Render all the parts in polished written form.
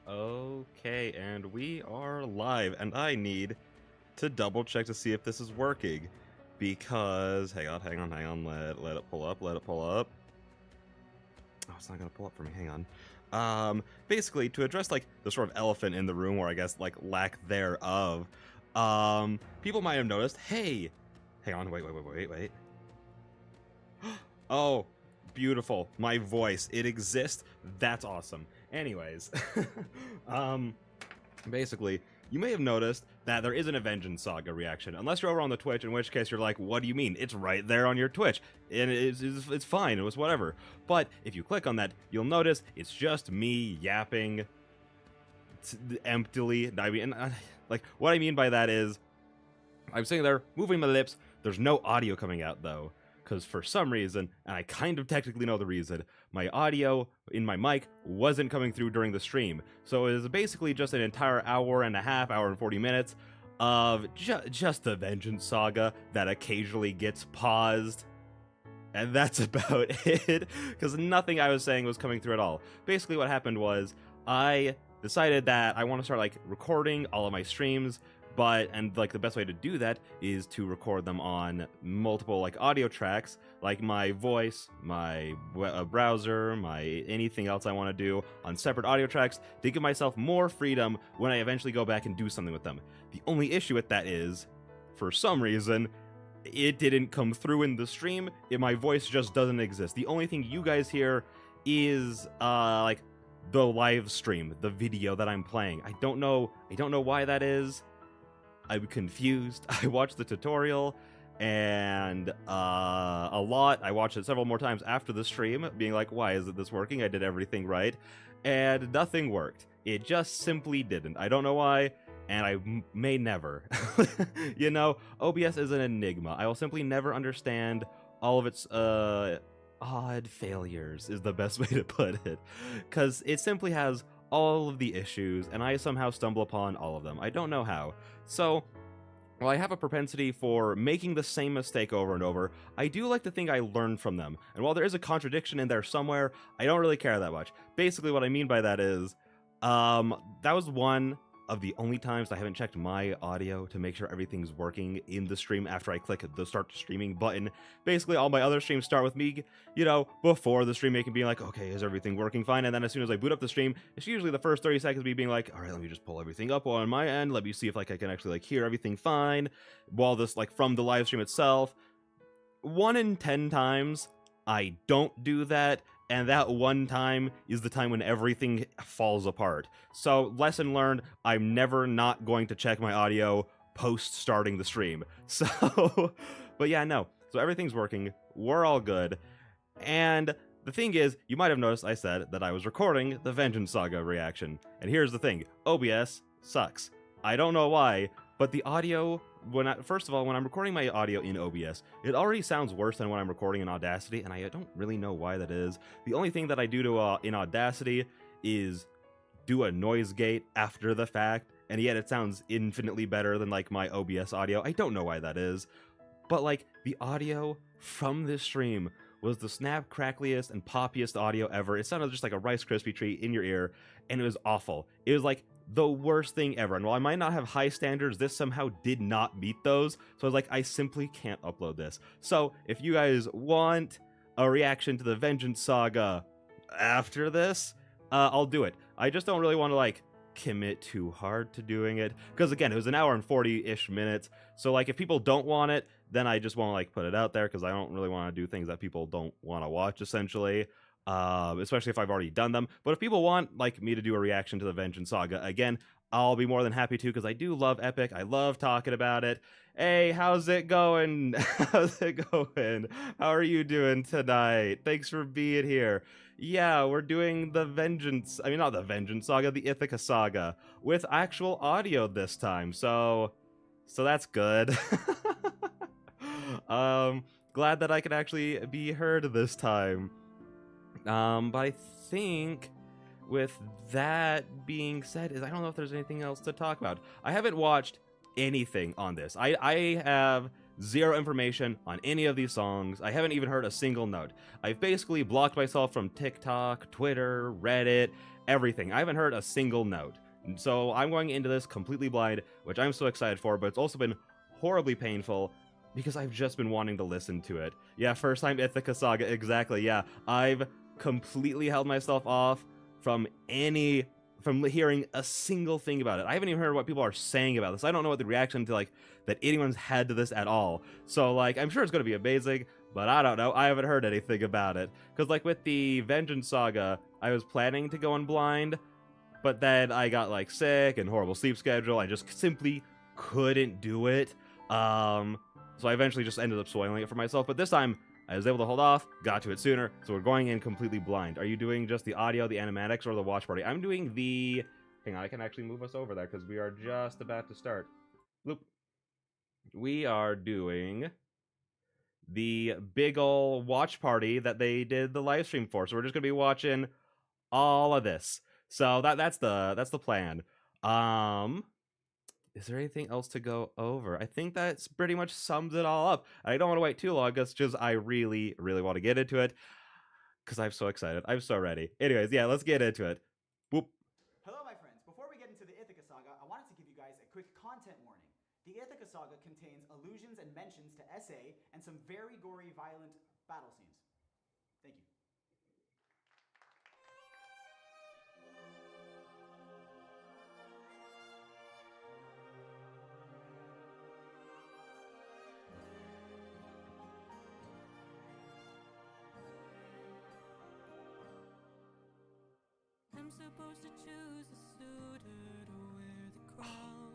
Okay, and we are live, and I need to double check to see if this is working. Because, hang on, let it pull up, Oh, it's not gonna pull up for me, hang on. Basically, to address, like, the sort of elephant in the room, or I guess, like, lack thereof, people might have noticed, hey, hang on, wait. Oh, beautiful, my voice, it exists, that's awesome. Anyways, basically, you may have noticed that there is an Avenged Saga reaction, unless you're over on the Twitch, in which case you're like, what do you mean? It's right there on your Twitch, and it's fine, it was whatever. But if you click on that, you'll notice it's just me yapping emptily. I mean, like, what I mean by that is, I'm sitting there, moving my lips, there's no audio coming out, though. Because for some reason, and I kind of technically know the reason, my audio in my mic wasn't coming through during the stream. So it was basically just an entire hour and a half, hour and 40 minutes of just the Vengeance Saga that occasionally gets paused. And that's about it, because nothing I was saying was coming through at all. Basically what happened was, I decided that I want to start, like, recording all of my streams, and like the best way to do that is to record them on multiple, like, audio tracks, like my voice, my browser, my anything else I want to do on separate audio tracks, to give myself more freedom when I eventually go back and do something with them. The only issue with that is, for some reason, it didn't come through in the stream. My voice just doesn't exist. The only thing you guys hear is like the live stream, the video that I'm playing. I don't know why that is. I'm confused. I watched the tutorial, and a lot. I watched it several more times after the stream, being like, why isn't this working? I did everything right, and nothing worked. It just simply didn't. I don't know why, and I may never. You know, OBS is an enigma. I will simply never understand all of its odd failures, is the best way to put it, because it simply has all of the issues, and I somehow stumble upon all of them. I don't know how. So, while I have a propensity for making the same mistake over and over, I do like to think I learned from them. And while there is a contradiction in there somewhere, I don't really care that much. Basically, what I mean by that is, that was one of the only times I haven't checked my audio to make sure everything's working in the stream after I click the start streaming button. Basically, all my other streams start with me, you know, before the stream making, being like, okay, is everything working fine? And then as soon as I boot up the stream, it's usually the first 30 seconds of me being like, all right, let me just pull everything up on my end. Let me see if, like, I can actually, like, hear everything fine while this, like, from the live stream itself. 1 in 10 times, I don't do that. And that one time is the time when everything falls apart. So, lesson learned, I'm never not going to check my audio post starting the stream. So, but yeah, no. So everything's working. We're all good. And the thing is, you might have noticed I said that I was recording the Vengeance Saga reaction. And here's the thing. OBS sucks. I don't know why, but the audio, first of all, when I'm recording my audio in OBS, it already sounds worse than when I'm recording in Audacity, and I don't really know why that is. The only thing that I do in Audacity is do a noise gate after the fact, and yet it sounds infinitely better than, like, my OBS audio. I don't know why that is, but, like, the audio from this stream was the snap crackliest and poppiest audio ever. It sounded just like a Rice Krispie treat in your ear, and it was awful. It was like the worst thing ever. And while I might not have high standards, this somehow did not meet those. So I was like, I simply can't upload this. So if you guys want a reaction to the Vengeance Saga after this, I'll do it. I just don't really want to, like, commit too hard to doing it, because again, it was an hour and 40-ish minutes. So, like, if people don't want it, then I just want to, like, put it out there, because I don't really want to do things that people don't want to watch, essentially. Especially if I've already done them. But if people want, like, me to do a reaction to the Vengeance Saga, again, I'll be more than happy to, because I do love Epic. I love talking about it. Hey, how's it going? How's it going? How are you doing tonight? Thanks for being here. Yeah, we're doing the not the Vengeance Saga, the Ithaca Saga, with actual audio this time. So that's good. Glad that I could actually be heard this time. But I think with that being said, I don't know if there's anything else to talk about. I haven't watched anything on this. I have zero information on any of these songs. I haven't even heard a single note. I've basically blocked myself from TikTok, Twitter, Reddit, everything. I haven't heard a single note. So I'm going into this completely blind, which I'm so excited for, but it's also been horribly painful because I've just been wanting to listen to it. Yeah, first time Ithaca Saga, exactly, yeah. I've completely held myself off from hearing a single thing about it. I haven't even heard what people are saying about this. I don't know what the reaction to like that anyone's had to this at all. So like I'm sure it's going to be amazing, but I don't know. I haven't heard anything about it. Cuz like with the Vengeance Saga, I was planning to go in blind, but then I got like sick and horrible sleep schedule. I just simply couldn't do it. So I eventually just ended up spoiling it for myself, but this time I was able to hold off, got to it sooner, so we're going in completely blind. Are you doing just the audio, the animatics, or the watch party? I'm doing the... Hang on, I can actually move us over there, because we are just about to start. Bloop. We are doing the big ol' watch party that they did the live stream for, so we're just going to be watching all of this. So that's the plan. Is there anything else to go over? I think that's pretty much sums it all up. I don't want to wait too long, because just I really, really want to get into it, because I'm so excited. I'm so ready. Anyways, yeah, let's get into it. Boop. Hello, my friends. Before we get into the Ithaca Saga, I wanted to give you guys a quick content warning. The Ithaca Saga contains allusions and mentions to SA and some very gory, violent battle scenes. Thank you. I'm supposed to choose a suitor to wear the crown.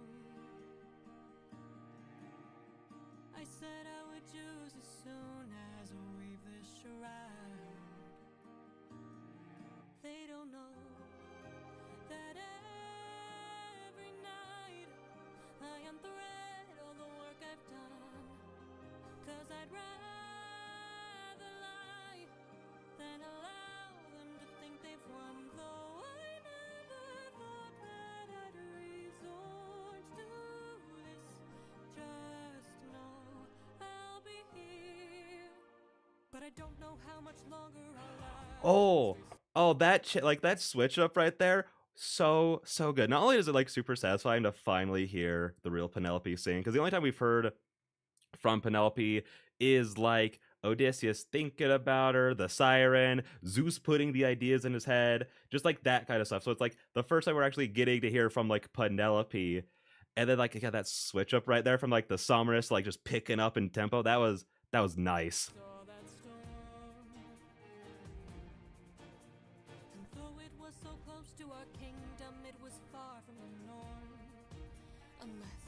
I said I would choose as soon as I weave this shroud. They don't know that every night I unthread all the work I've done. 'Cause I'd rather lie than allow them to think they've won. Though I never thought that I'd resort to this. Just know I'll be here, but I don't know how much longer I'll last. Oh, that switch up right there, so good. Not only is it like super satisfying to finally hear the real Penelope sing, because the only time we've heard from Penelope is like Odysseus thinking about her, the siren, Zeus putting the ideas in his head, just like that kind of stuff. So it's like the first time we're actually getting to hear from like Penelope, and then like that switch up right there from like the sonorous like just picking up in tempo. That was nice. Saw that storm, and though it was so close to our kingdom, it was far from the norm. Unless,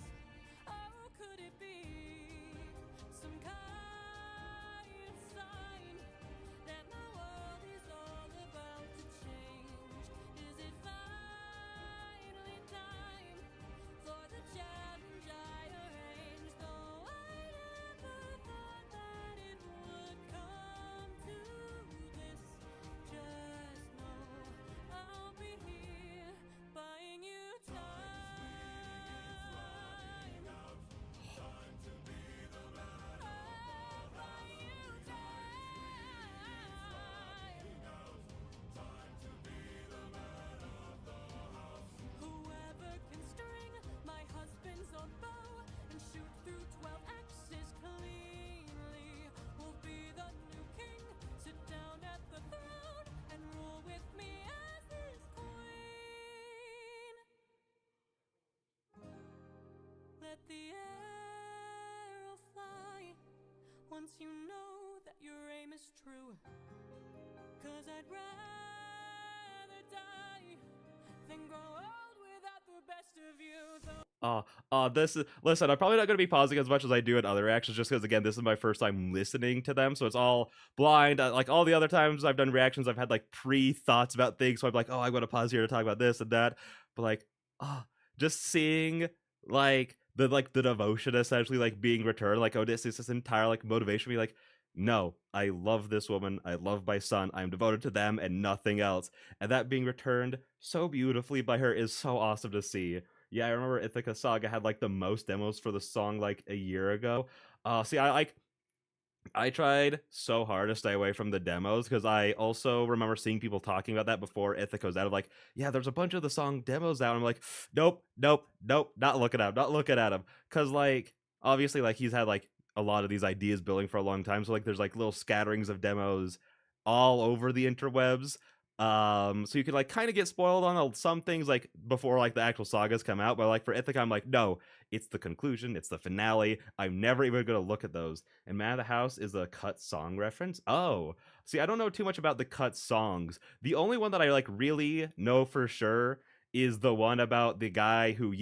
oh, could it be some kind of sign that my world is all about to change? Is it finally time for the challenge I arranged? Though I never thought that it would come to this. Just know I'll be here buying you time. I'll buy you time. Whoever can string my husband's own bow and shoot through 12 axes cleanly will be the new king. Sit down at the throne and rule with me as his queen. Let the arrow fly once you know that your aim is true. 'Cause I'd rather die than grow old without the best of you. This is, listen, I'm probably not going to be pausing as much as I do in other reactions, just because, again, this is my first time listening to them, so it's all blind. Like, all the other times I've done reactions, I've had, like, pre-thoughts about things, so I'm like, oh, I'm going to pause here to talk about this and that, but, like, just seeing, like, the devotion, essentially, like, being returned, like, Odysseus' entire, like, motivation, be like, no, I love this woman, I love my son, I'm devoted to them and nothing else, and that being returned so beautifully by her is so awesome to see. Yeah, I remember Ithaca Saga had like the most demos for the song like a year ago. See, I tried so hard to stay away from the demos because I also remember seeing people talking about that before Ithaca was out. Of like, yeah, there's a bunch of the song demos out. I'm like, nope, nope, nope, not looking at him, not looking at him, because like obviously like he's had like a lot of these ideas building for a long time. So like there's like little scatterings of demos all over the interwebs. So you could like kind of get spoiled on some things like before like the actual sagas come out. But like for Ithaca, I'm like, no, it's the conclusion, it's the finale. I'm never even gonna look at those. And Man of the House is a cut song reference. Oh, see, I don't know too much about the cut songs. The only one that I like really know for sure is the one about the guy who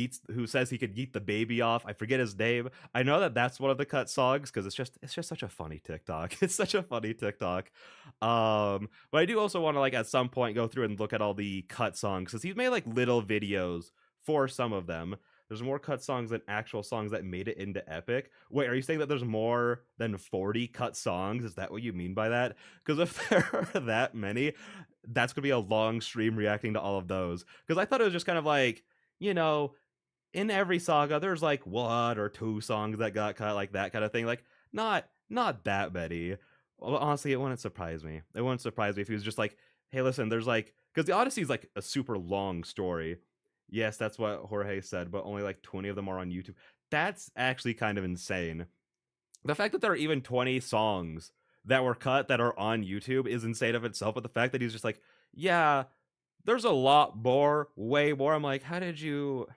says he could yeet the baby off. I forget his name. I know that that's one of the cut songs because it's just such a funny TikTok. It's such a funny TikTok. But I do also want to like at some point go through and look at all the cut songs because he's made like little videos for some of them. There's more cut songs than actual songs that made it into Epic. Wait, are you saying that there's more than 40 cut songs? Is that what you mean by that? Because if there are that many, that's going to be a long stream reacting to all of those. Because I thought it was just kind of like, you know, in every saga, there's like one or two songs that got cut, like that kind of thing. Like, not that many. Well, honestly, it wouldn't surprise me. It wouldn't surprise me if he was just like, hey, listen, there's like, because the Odyssey is like a super long story. Yes, that's what Jorge said, but only like 20 of them are on YouTube. That's actually kind of insane. The fact that there are even 20 songs that were cut that are on YouTube is insane of itself, but the fact that he's just like, yeah, there's a lot more, way more. I'm like, how did you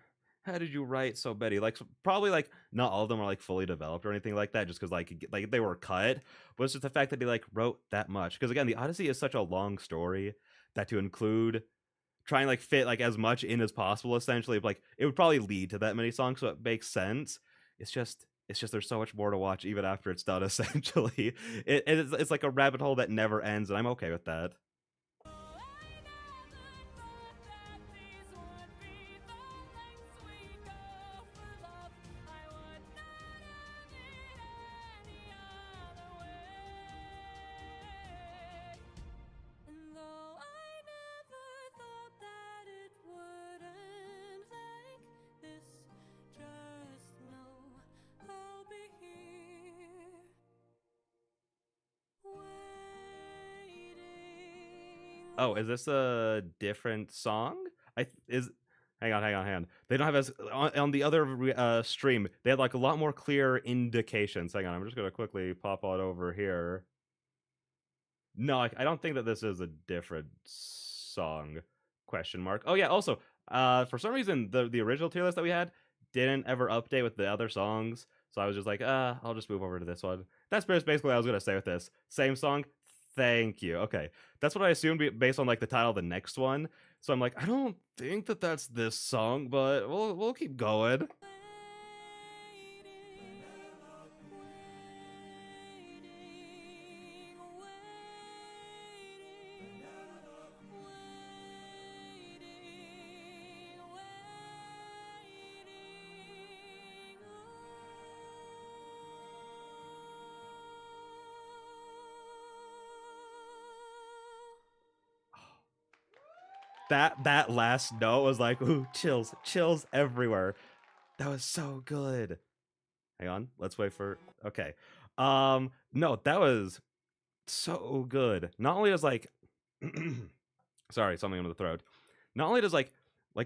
write so many? Like probably like not all of them are like fully developed or anything like that, just because like they were cut. But it's just the fact that he like wrote that much. Because again, the Odyssey is such a long story that to include try and like fit like as much in as possible essentially like it would probably lead to that many songs, so it makes sense. It's just there's so much more to watch even after it's done essentially. It's like a rabbit hole that never ends, and I'm okay with that. Oh, is this a different song? I is hang on. They don't have as on the other stream. They had like a lot more clear indications. Hang on, I'm just gonna quickly pop on over here. No, I don't think that this is a different song. Question mark. Oh yeah. Also, for some reason the original tier list that we had didn't ever update with the other songs. So I was just like, I'll just move over to this one. That's basically what I was gonna say with this. Same song. Thank you. Okay, that's what I assumed based on like the title of the next one. So I'm like, I don't think that that's this song, but we'll keep going. That last note was like, ooh, chills everywhere. That was so good. Hang on, let's wait for okay. No, that was so good. Not only does like sorry, something in the throat. Not only does like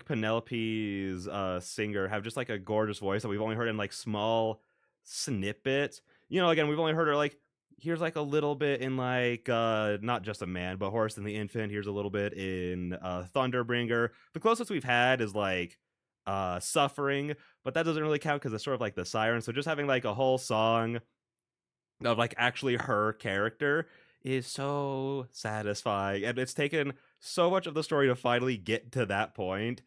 Penelope's singer have just like a gorgeous voice that we've only heard in like small snippets. You know, again, we've only heard her like here's like a little bit in like not just a man, but Horse and the Infant. Here's a little bit in Thunderbringer. The closest we've had is like Suffering, but that doesn't really count because it's sort of like the siren. So just having like a whole song of like actually her character is so satisfying, and it's taken so much of the story to finally get to that point.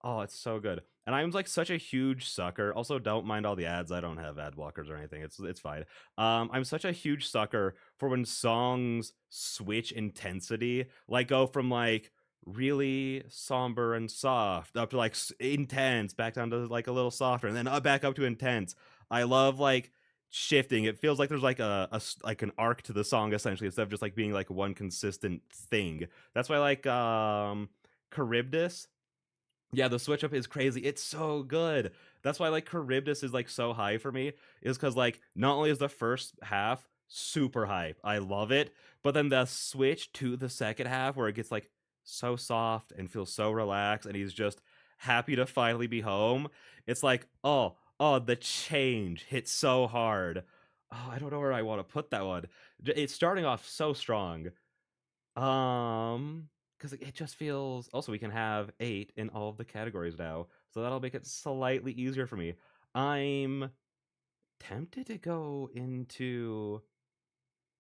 Oh, it's so good. And I'm like such a huge sucker. Also, don't mind all the ads. I don't have ad blockers or anything. It's fine. I'm such a huge sucker for when songs switch intensity, like go from like really somber and soft up to like intense, back down to like a little softer, and then back up to intense. I love like shifting. It feels like there's like like an arc to the song essentially, instead of just like being like one consistent thing. That's why I like Charybdis Yeah, the switch up is crazy. It's so good. That's why like Charybdis is like so high for me, is because like not only is the first half super hype, I love it, but then the switch to the second half where it gets like so soft and feels so relaxed, and he's just happy to finally be home. It's like, oh, the change hits so hard. Oh, I don't know where I want to put that one. It's starting off so strong. Because it just feels. Also, we can have 8 in all of the categories now, so that'll make it slightly easier for me. I'm tempted to go into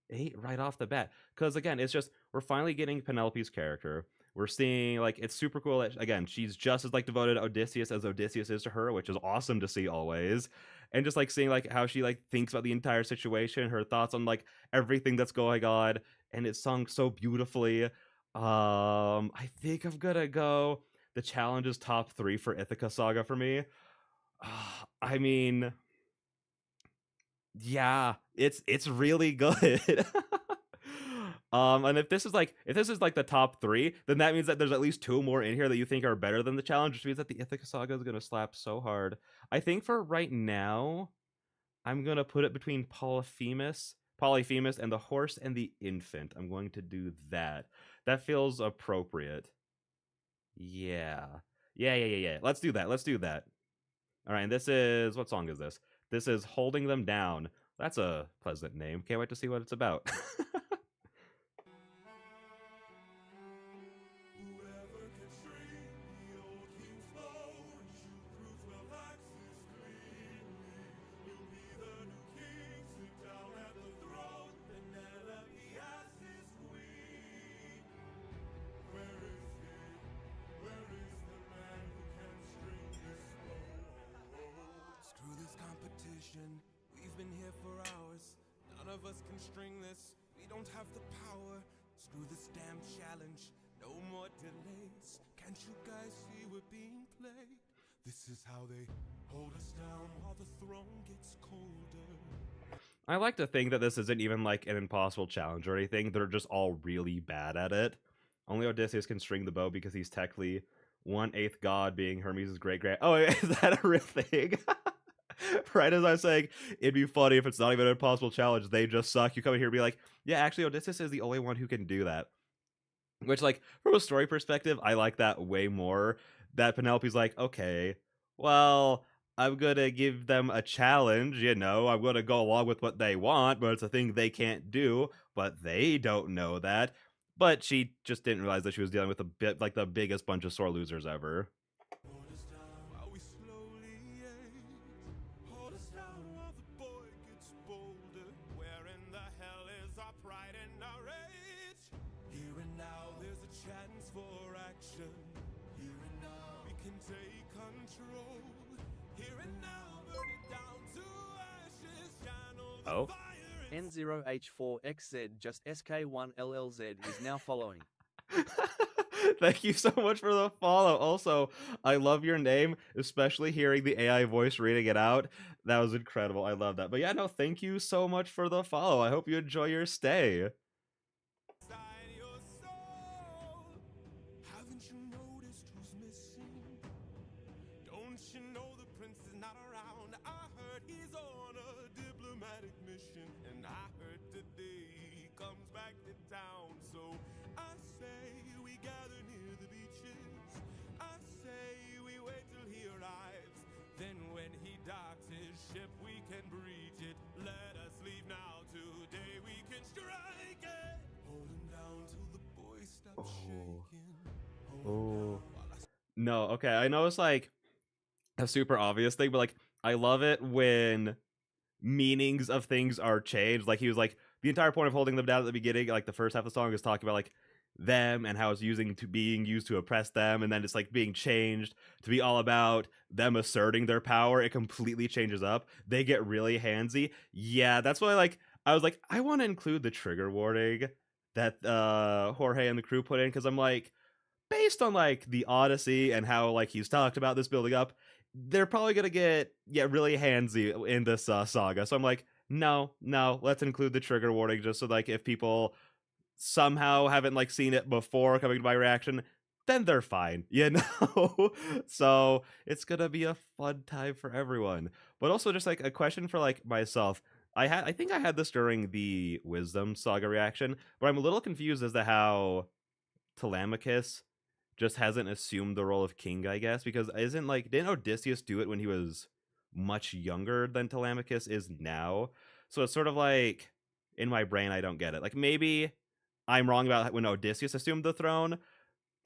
8 right off the bat, because again, it's just we're finally getting Penelope's character. We're seeing like it's super cool that again she's just as like devoted to Odysseus as Odysseus is to her, which is awesome to see always. And just like seeing like how she like thinks about the entire situation, her thoughts on like everything that's going on, and it's sung so beautifully. I think I'm gonna go. The challenge is top 3 for Ithaca Saga for me. I mean, yeah, it's really good. And if this is like the top 3, then that means that there's at least 2 more in here that you think are better than the challenge, which means that the Ithaca Saga is gonna slap so hard. I think for right now, I'm gonna put it between Polyphemus, and the horse and the infant. I'm going to do that. That feels appropriate. Yeah. Yeah. Let's do that. Let's do that. All right, and this is what song is this? This is Holding Them Down. That's a pleasant name. Can't wait to see what it's about. Whoever can string the old king's bow and shoot through 12 axes cleanly will be the new king, sit down at the throne, Penelope as his queen. Where is he? Where is the man who can string this bow? Screw this competition. We've been here for hours. None of us can string this. We don't have the power. Screw this damn challenge. No more delays. Can't you guys see we're being played? This is how they hold us down while the throne gets colder. I like to think that this isn't even like an impossible challenge or anything. They're just all really bad at it. Only Odysseus can string the bow because he's technically 1/8 god, being Hermes' great. Oh, is that a real thing? Right as I'm saying, it'd be funny if it's not even an impossible challenge. They just suck. You come in here and be like, yeah, actually, Odysseus is the only one who can do that. Which, like, from a story perspective, I like that way more. That Penelope's like, okay, well, I'm gonna give them a challenge, I'm gonna go along with what they want, but it's a thing they can't do, but they don't know that. But she just didn't realize that she was dealing with a bit like the biggest bunch of sore losers ever. Hold us down while we slowly age. Hold us down while the boy gets bolder. Where in the hell is our pride and our rage? Here and now there's a chance for action. Here and now we can take control. Here and now burn it down to ashes. Channel the Oh. fire. N0H4XZ just SK1LLZ is now following. Thank you so much for the follow. Also, I love your name, especially hearing the AI voice reading it out. That was incredible. I love that. But yeah, no, thank you so much for the follow. I hope you enjoy your stay. Inside your soul. Haven't you noticed who's missing? Don't you know the prince is not around? I heard he's on a diplomatic mission, and I heard today he comes back to town. So I say we gather near the beaches. I say we wait till he arrives. Then when he docks his ship, we can breach it. Let us leave now. Today we can strike it. Hold him down till the boy stops shaking. Hold him down while I No, okay. I know it's like a super obvious thing, but like I love it when meanings of things are changed. Like he was like the entire point of holding them down at the beginning, like the first half of the song is talking about like them and how it's being used to oppress them, and then it's like being changed to be all about them asserting their power. It completely changes up. They get really handsy. Yeah, that's why like I was like, I want to include the trigger warning that Jorge and the crew put in, because I'm like, based on like the Odyssey and how like he's talked about this building up, they're probably gonna get really handsy in this saga. So I'm like, no, let's include the trigger warning, just so like if people somehow haven't like seen it before coming to my reaction, then they're fine, you know? So it's gonna be a fun time for everyone. But also just like a question for like myself. I think I had this during the Wisdom Saga reaction, but I'm a little confused as to how Telemachus just hasn't assumed the role of king, I guess, because isn't like didn't Odysseus do it when he was much younger than Telemachus is now? So it's sort of like in my brain I don't get it. Like maybe I'm wrong about when Odysseus assumed the throne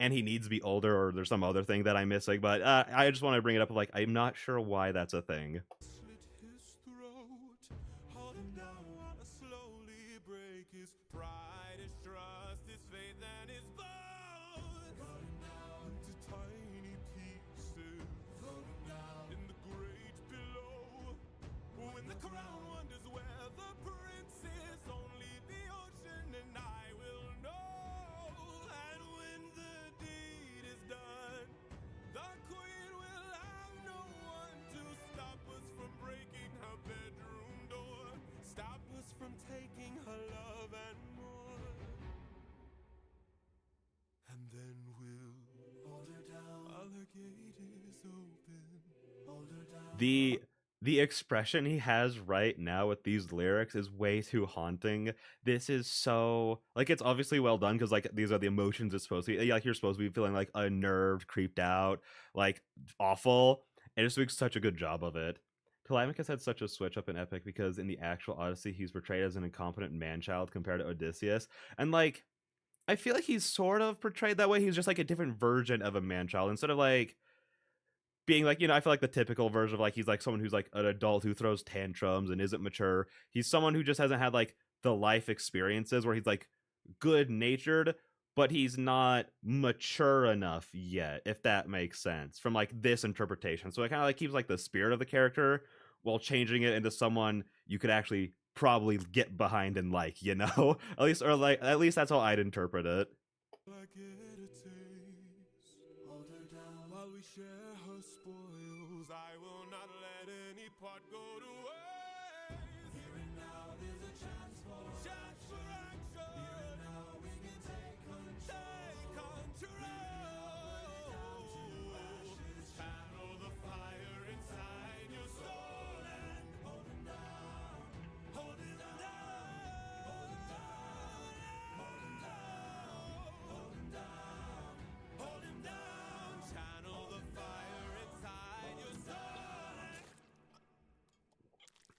and he needs to be older or there's some other thing that I'm missing, but I just want to bring it up like I'm not sure why that's a thing. Slit his throat, hold him down while I slowly break his pride, his trust, his faith, and his bones. Cut him down into tiny pieces, throw him down in the great below. When the crown wonders where the prince is, only the ocean and I will know. And when the deed is done, the queen will have no one to stop us from breaking her bedroom door, stop us from taking her love and more. And then we'll hold her down while her gate is open. Hold her down. The expression he has right now with these lyrics is way too haunting. This is so like it's obviously well done because like these are the emotions it's supposed to be. Like you're supposed to be feeling like unnerved, creeped out, like awful. And it just makes such a good job of it. Telemachus had such a switch up in Epic because in the actual Odyssey he's portrayed as an incompetent man-child compared to Odysseus. And like I feel like he's sort of portrayed that way. He's just like a different version of a man-child instead of like being like, I feel like the typical version of like he's like someone who's like an adult who throws tantrums and isn't mature. He's someone who just hasn't had like the life experiences where he's like good natured, but he's not mature enough yet, if that makes sense, from like this interpretation. So it kind of like keeps like the spirit of the character while changing it into someone you could actually probably get behind and like, at least that's how I'd interpret it. I get a taste. Hold her down while we share her spoils. I will not let any part go to waste. Here and now there's a chance for action. Here and now we can take control. Channel the fire inside your soul and hold him down. Hold him down. Hold him down. Hold him down. Hold him down. Hold him down. Channel the fire inside your soul.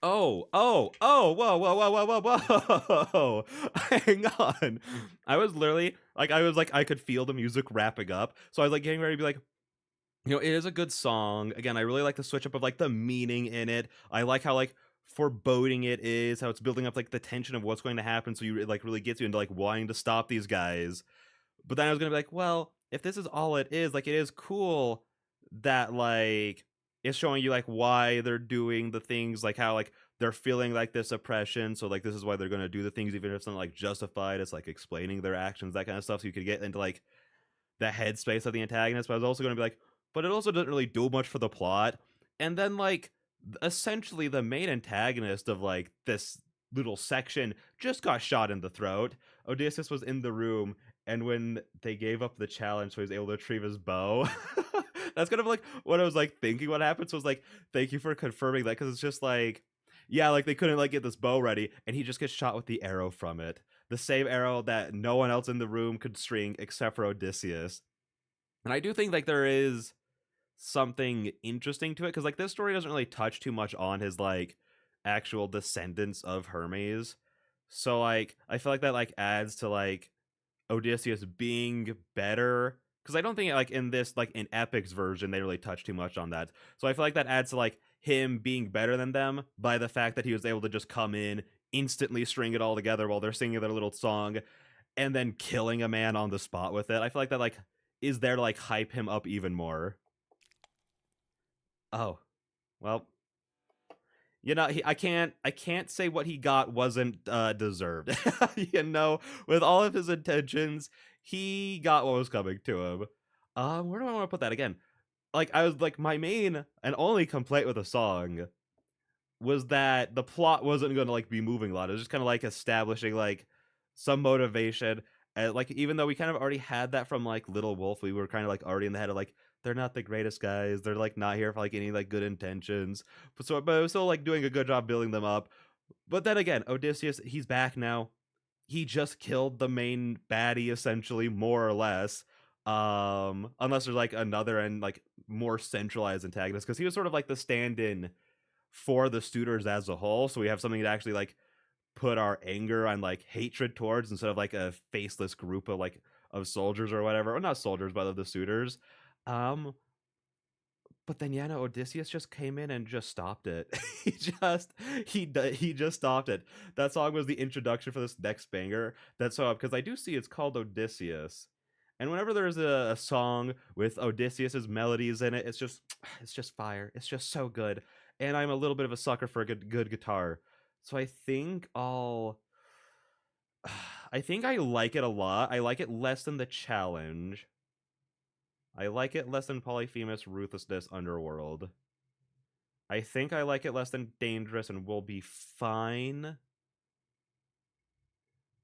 Whoa. Hang on. I was literally like, I could feel the music wrapping up. So I was like getting ready to be like, it is a good song. Again, I really like the switch up of like the meaning in it. I like how like foreboding it is, how it's building up like the tension of what's going to happen. So it like really gets you into like wanting to stop these guys. But then I was going to be like, well, if this is all it is, like it is cool that like it's showing you like why they're doing the things, like how like they're feeling like this oppression, so like this is why they're going to do the things even if it's not like justified. It's like explaining their actions, that kind of stuff, so you could get into like the headspace of the antagonist. But I was also going to be like, but it also doesn't really do much for the plot. And then like essentially the main antagonist of like this little section just got shot in the throat. Odysseus was in the room, and when they gave up the challenge so he was able to retrieve his bow, that's kind of like what I was like thinking what happened. So I was like, thank you for confirming that, because it's just like, yeah, like they couldn't like get this bow ready, and he just gets shot with the arrow from it. The same arrow that no one else in the room could string except for Odysseus. And I do think like there is something interesting to it, because like this story doesn't really touch too much on his like actual descendants of Hermes. So like I feel like that like adds to like Odysseus being better, because I don't think like in this like in Epic's version they really touch too much on that. So I feel like that adds to like him being better than them by the fact that he was able to just come in, instantly string it all together while they're singing their little song, and then killing a man on the spot with it. I feel like that like is there to like hype him up even more. Oh, well, I can't say what he got wasn't deserved. With all of his intentions, he got what was coming to him. Where do I want to put that again? Like I was like, my main and only complaint with the song was that the plot wasn't going to like be moving a lot. It was just kind of like establishing like some motivation, Like, even though we kind of already had that from like Little Wolf, we were kind of like already in the head of like, they're not the greatest guys. They're like not here for like any like good intentions. But it was still like doing a good job building them up. But then again, Odysseus, he's back now. He just killed the main baddie essentially, more or less. Unless there's like another and like more centralized antagonist, because he was sort of like the stand-in for the suitors as a whole. So we have something to actually like put our anger and like hatred towards, instead of like a faceless group of like of soldiers or whatever, or not soldiers, but of the suitors. Um, but then, yeah, no, Odysseus just came in and just stopped it. He just stopped it. That song was the introduction for this next banger. That's so, because I do see it's called Odysseus, and whenever there's a song with Odysseus's melodies in it, it's just fire. It's just so good, and I'm a little bit of a sucker for a good guitar. So I think I think I like it a lot. I like it less than the challenge. I like it less than Polyphemus, Ruthlessness, Underworld. I think I like it less than Dangerous and Will Be Fine.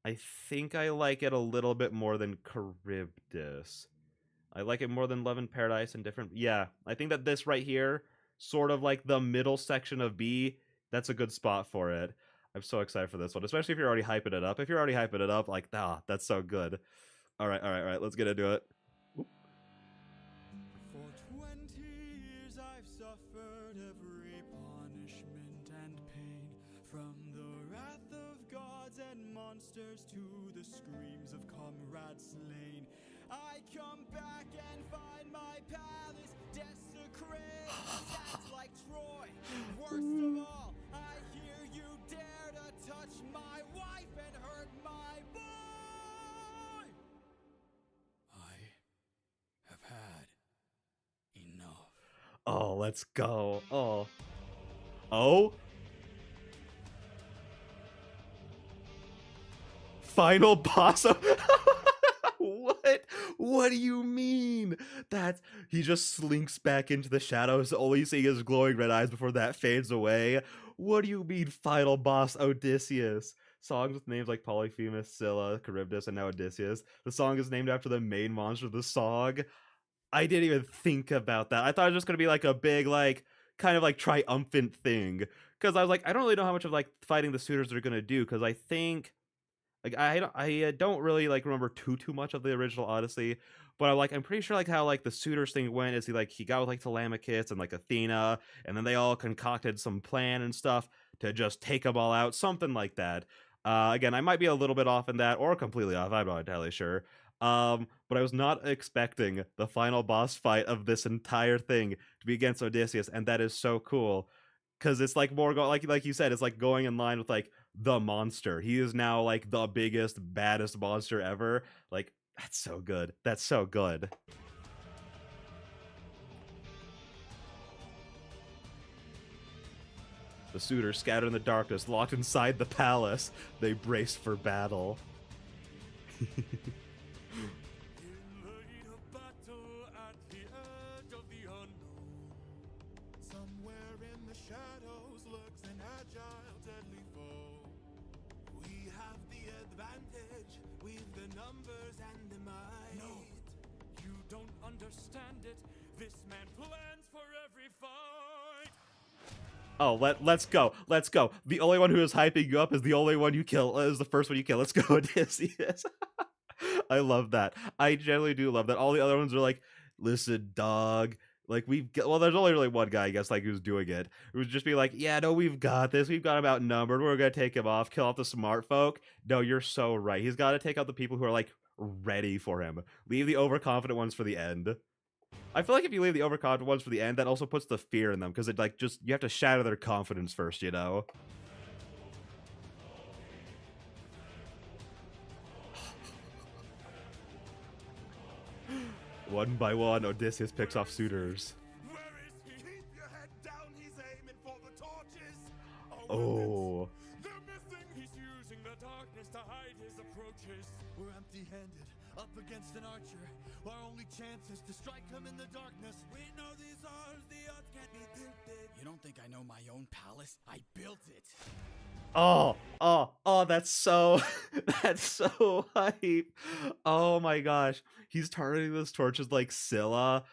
I think I like it a little bit more than Charybdis. I like it more than Love in Paradise and different... Yeah, I think that this right here, sort of like the middle section of B, that's a good spot for it. I'm so excited for this one, especially if you're already hyping it up. If you're already hyping it up, like, that's so good. All right, let's get into it. For 20 years I've suffered every punishment and pain, from the wrath of gods and monsters to the screams of comrades slain. I come back and find my palace desecrated, sacked like Troy. Worst of all, I hear you dare to touch my wife and hurt my boy. I have had enough. Oh, let's go. Oh. Final boss of... What do you mean? He just slinks back into the shadows, only seeing his glowing red eyes before that fades away. What do you mean, final boss Odysseus? Songs with names like Polyphemus, Scylla, Charybdis, and now Odysseus. The song is named after the main monster of the song. I didn't even think about that. I thought it was just gonna be like a big, like, kind of like triumphant thing. Because I was like, I don't really know how much of like fighting the suitors they're gonna do. Because I think, like, I don't really like remember too much of the original Odyssey. But I'm pretty sure like how like the suitors thing went is he got with like Telemachus and like Athena, and then they all concocted some plan and stuff to just take them all out, something like that. Again, I might be a little bit off in that, or completely off. I'm not entirely sure. But I was not expecting the final boss fight of this entire thing to be against Odysseus, and that is so cool, because it's like more like you said, it's like going in line with like the monster. He is now like the biggest, baddest monster ever. Like, that's so good. That's so good. The suitors scattered in the darkness, locked inside the palace. They braced for battle. In the heat of battle, at the edge of the unknown, somewhere in the shadows lurks an agile, deadly foe. We have the advantage, we've the numbers and the might. No, you don't understand it. This man plans for every fight. Oh, let's go. Let's go. The only one who is hyping you up is the only one you kill. Is the first one you kill. Let's go, Odysseus. I love that. I generally do love that. All the other ones are like, listen, dog. Like, there's only really one guy, I guess, like, who's doing it. It would just be like, yeah, no, we've got this. We've got him outnumbered. We're going to take him off, kill off the smart folk. No, you're so right. He's got to take out the people who are, like, ready for him. Leave the overconfident ones for the end. I feel like if you leave the overconfident ones for the end, that also puts the fear in them, because it, like, just, you have to shatter their confidence first, you know? One by one, Odysseus picks off suitors. Where is he? Keep your head down, he's aiming for the torches. Oh. They're missing. He's using the darkness to hide his approaches. We're empty-handed, up against an archer. Our only chance is to strike him in the darkness. We know these odds, the odds can't be tilted. You don't think I know my own palace? I built it. Oh, that's so that's so hype. Oh my gosh. He's targeting those torches like Scylla.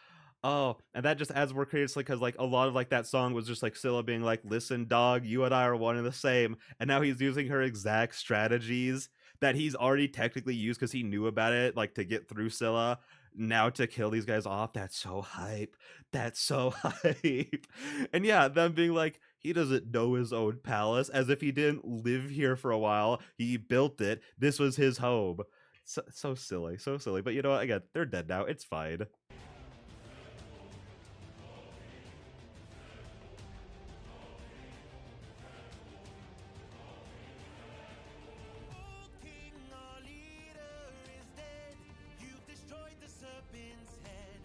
Oh, and that just adds more credence, like, because like a lot of like that song was just like Scylla being like, "Listen, dog, you and I are one and the same," and now he's using her exact strategies that he's already technically used because he knew about it, like to get through Scylla. Now to kill these guys off, that's so hype. That's so hype. And yeah, them being like, he doesn't know his own palace, as if he didn't live here for a while. He built it. This was his home. So silly, so silly. But you know what? Again, they're dead now. It's fine. Oh, King, our leader is dead. You've destroyed the serpent's head.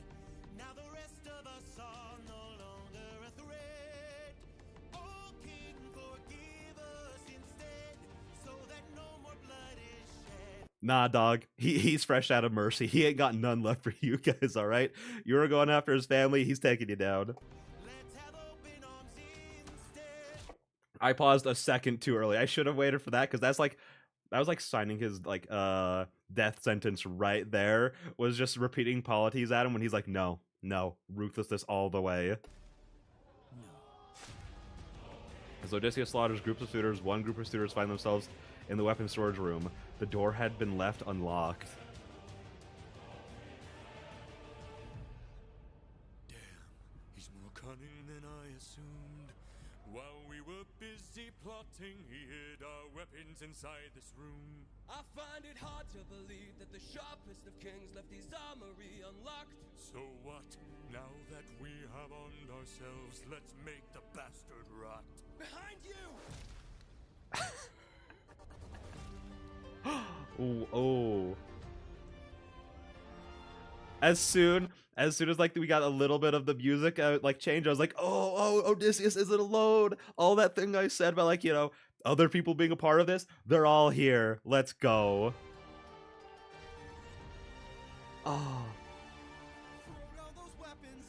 Now the rest of us are no longer a threat. Oh, King, forgive us instead, so that no more blood is shed. Nah, dog. He's fresh out of mercy. He ain't got none left for you guys, all right? You were going after his family. He's taking you down. Let's have open arms instead. I paused a second too early. I should have waited for that because that was like signing his like death sentence right there. Was just repeating polities at him when he's like, no, ruthlessness all the way. As Odysseus slaughters groups of suitors, one group of suitors find themselves in the weapon storage room. The door had been left unlocked. He's more cunning than I assumed. While we were busy plotting, he hid our weapons inside this room. I find it hard to believe that the sharpest of kings left his armory unlocked. So what? Now that we have armed ourselves, let's make the bastard rot. Behind you! Ooh, oh. As soon as like we got a little bit of the music like change, I was like, oh, Odysseus isn't alone. All that thing I said about like, you know, other people being a part of this, they're all here. Let's go. Oh. Throw down those weapons,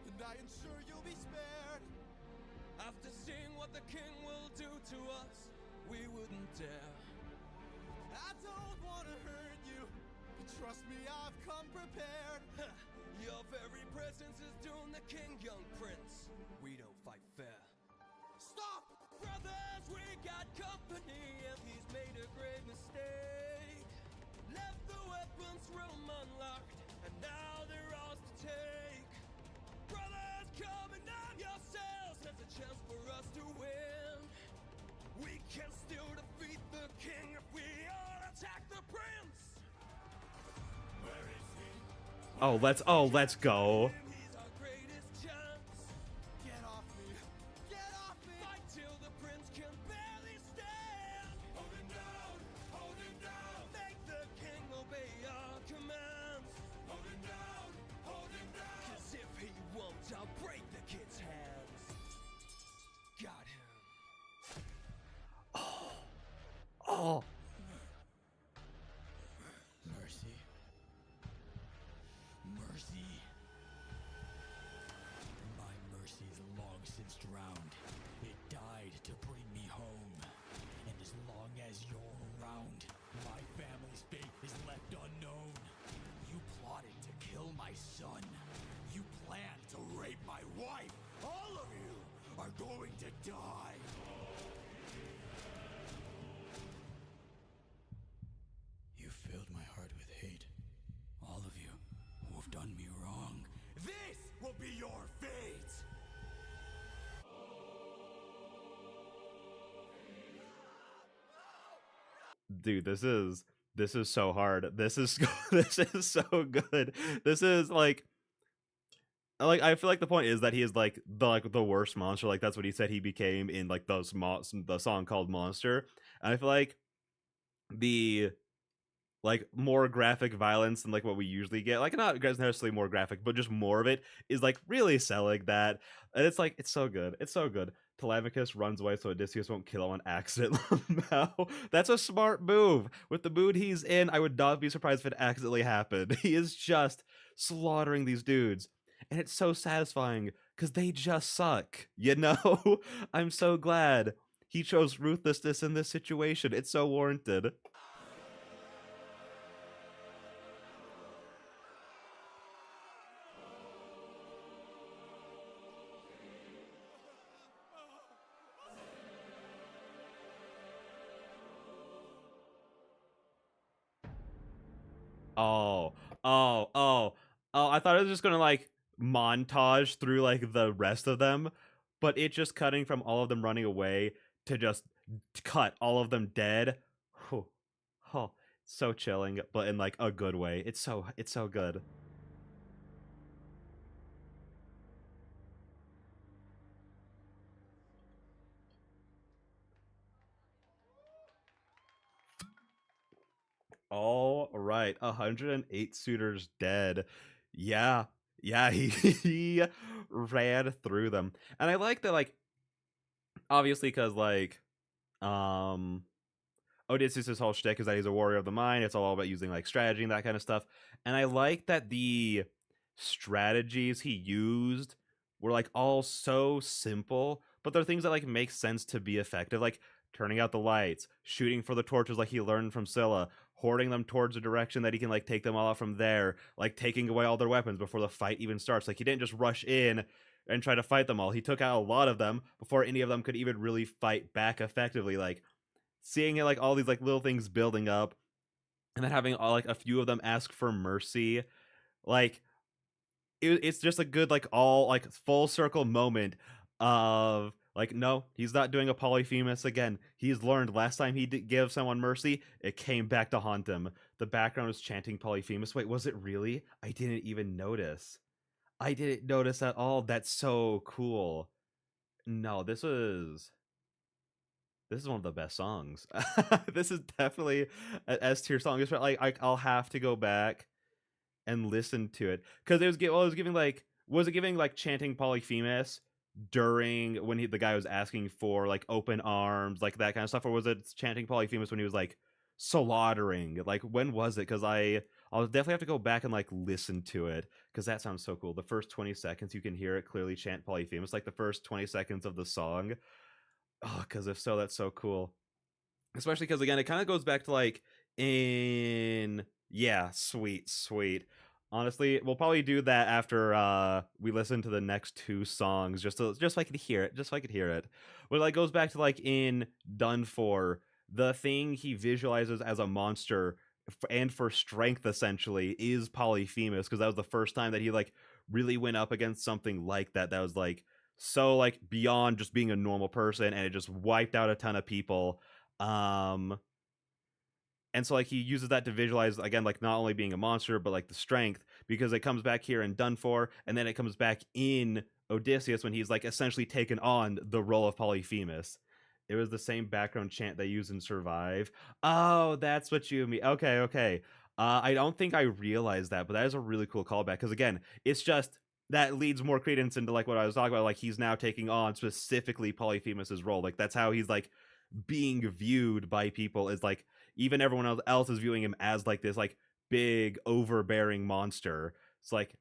and I ensure you'll be spared. After seeing what the king will do to us, we wouldn't dare. I don't want to hurt you, but trust me, I've come prepared. Your very presence is doomed the king, young prince. We don't fight fair. Stop! Brothers, we got company, and he's made a grave mistake. Left the weapons room unlocked, and now they're ours to take. Brothers, come and arm yourselves. There's a chance for us to win. We can still defeat the king if we all attack the prince. Where is he? Oh, let's go. He's our greatest chance. Get off me! Get off me! Fight till the prince can barely stand. Hold him down! Hold him down! Make the king obey our commands. Hold him down! Hold him down! 'Cause if he won't, I'll break the kid's hands. Got him. Oh. Mercy. Mercy. My mercy is long since drowned. It died to bring me home. And as long as you're around, my family's fate is left unknown. You plotted to kill my son. You planned to rape my wife. All of you are going to die. You filled my heart with hate. All of you who have done me wrong. This will be your fate! Dude, this is so hard. This is this is so good. This is like I feel like the point is that he is like the worst monster. Like that's what he said he became in like the song called Monster. And I feel like the like more graphic violence than like what we usually get, like not necessarily more graphic, but just more of it is like really selling that. And it's like it's so good. It's so good. Telemachus runs away so Odysseus won't kill him on accident. That's a smart move. With the mood he's in, I would not be surprised if it accidentally happened. He is just slaughtering these dudes. And it's so satisfying because they just suck. You know? I'm so glad he chose ruthlessness in this situation. It's so warranted. Oh, oh, oh, oh, I thought it was just gonna like montage through like the rest of them, but it just cutting from all of them running away to just cut all of them dead. Whew. Oh, so chilling, but in like a good way. It's so good. All right, 108 suitors dead. Yeah, yeah, he ran through them, and I like that. Like, obviously, because like, um, Odysseus' whole shtick is that he's a warrior of the mind. It's all about using like strategy and that kind of stuff. And I like that the strategies he used were like all so simple, but they're things that like make sense to be effective, like turning out the lights, shooting for the torches like he learned from Scylla, hoarding them towards a direction that he can like take them all out from there, like taking away all their weapons before the fight even starts. Like he didn't just rush in and try to fight them all. He took out a lot of them before any of them could even really fight back effectively. Like seeing it, like all these like little things building up, and then having all like a few of them ask for mercy, like it's just a good like all like full circle moment of like, no, he's not doing a Polyphemus again. He's learned last time he did give someone mercy, it came back to haunt him. The background is chanting Polyphemus. Wait, was it really? I didn't even notice. I didn't notice at all. That's so cool. No, this is one of the best songs. This is definitely an S tier song. It's like I'll have to go back and listen to it because it was giving like, was it giving like chanting Polyphemus during when the guy was asking for like open arms, like that kind of stuff, or was it chanting Polyphemus when he was like slaughtering? Like when was it? Because I'll definitely have to go back and like listen to it because that sounds so cool. The first 20 seconds you can hear it clearly chant Polyphemus, like the first 20 seconds of the song. Oh, because if so, that's so cool. Especially because again, it kind of goes back to like in yeah, sweet. Honestly, we'll probably do that after we listen to the next two songs, just so I could hear it, just so I could hear it. But it like goes back to like in Done For, the thing he visualizes as a monster and for strength essentially is Polyphemus, because that was the first time that he like really went up against something like that was like so like beyond just being a normal person, and it just wiped out a ton of people. And so like he uses that to visualize again like not only being a monster but like the strength, because it comes back here in Done For, and then it comes back in Odysseus when he's like essentially taken on the role of Polyphemus. It was the same background chant they use in Survive. Oh, that's what you mean. Okay. I don't think I realized that, but that is a really cool callback, because again, it's just that leads more credence into like what I was talking about. Like he's now taking on specifically Polyphemus's role. Like that's how he's like being viewed by people, is like even everyone else is viewing him as like this like big overbearing monster. It's like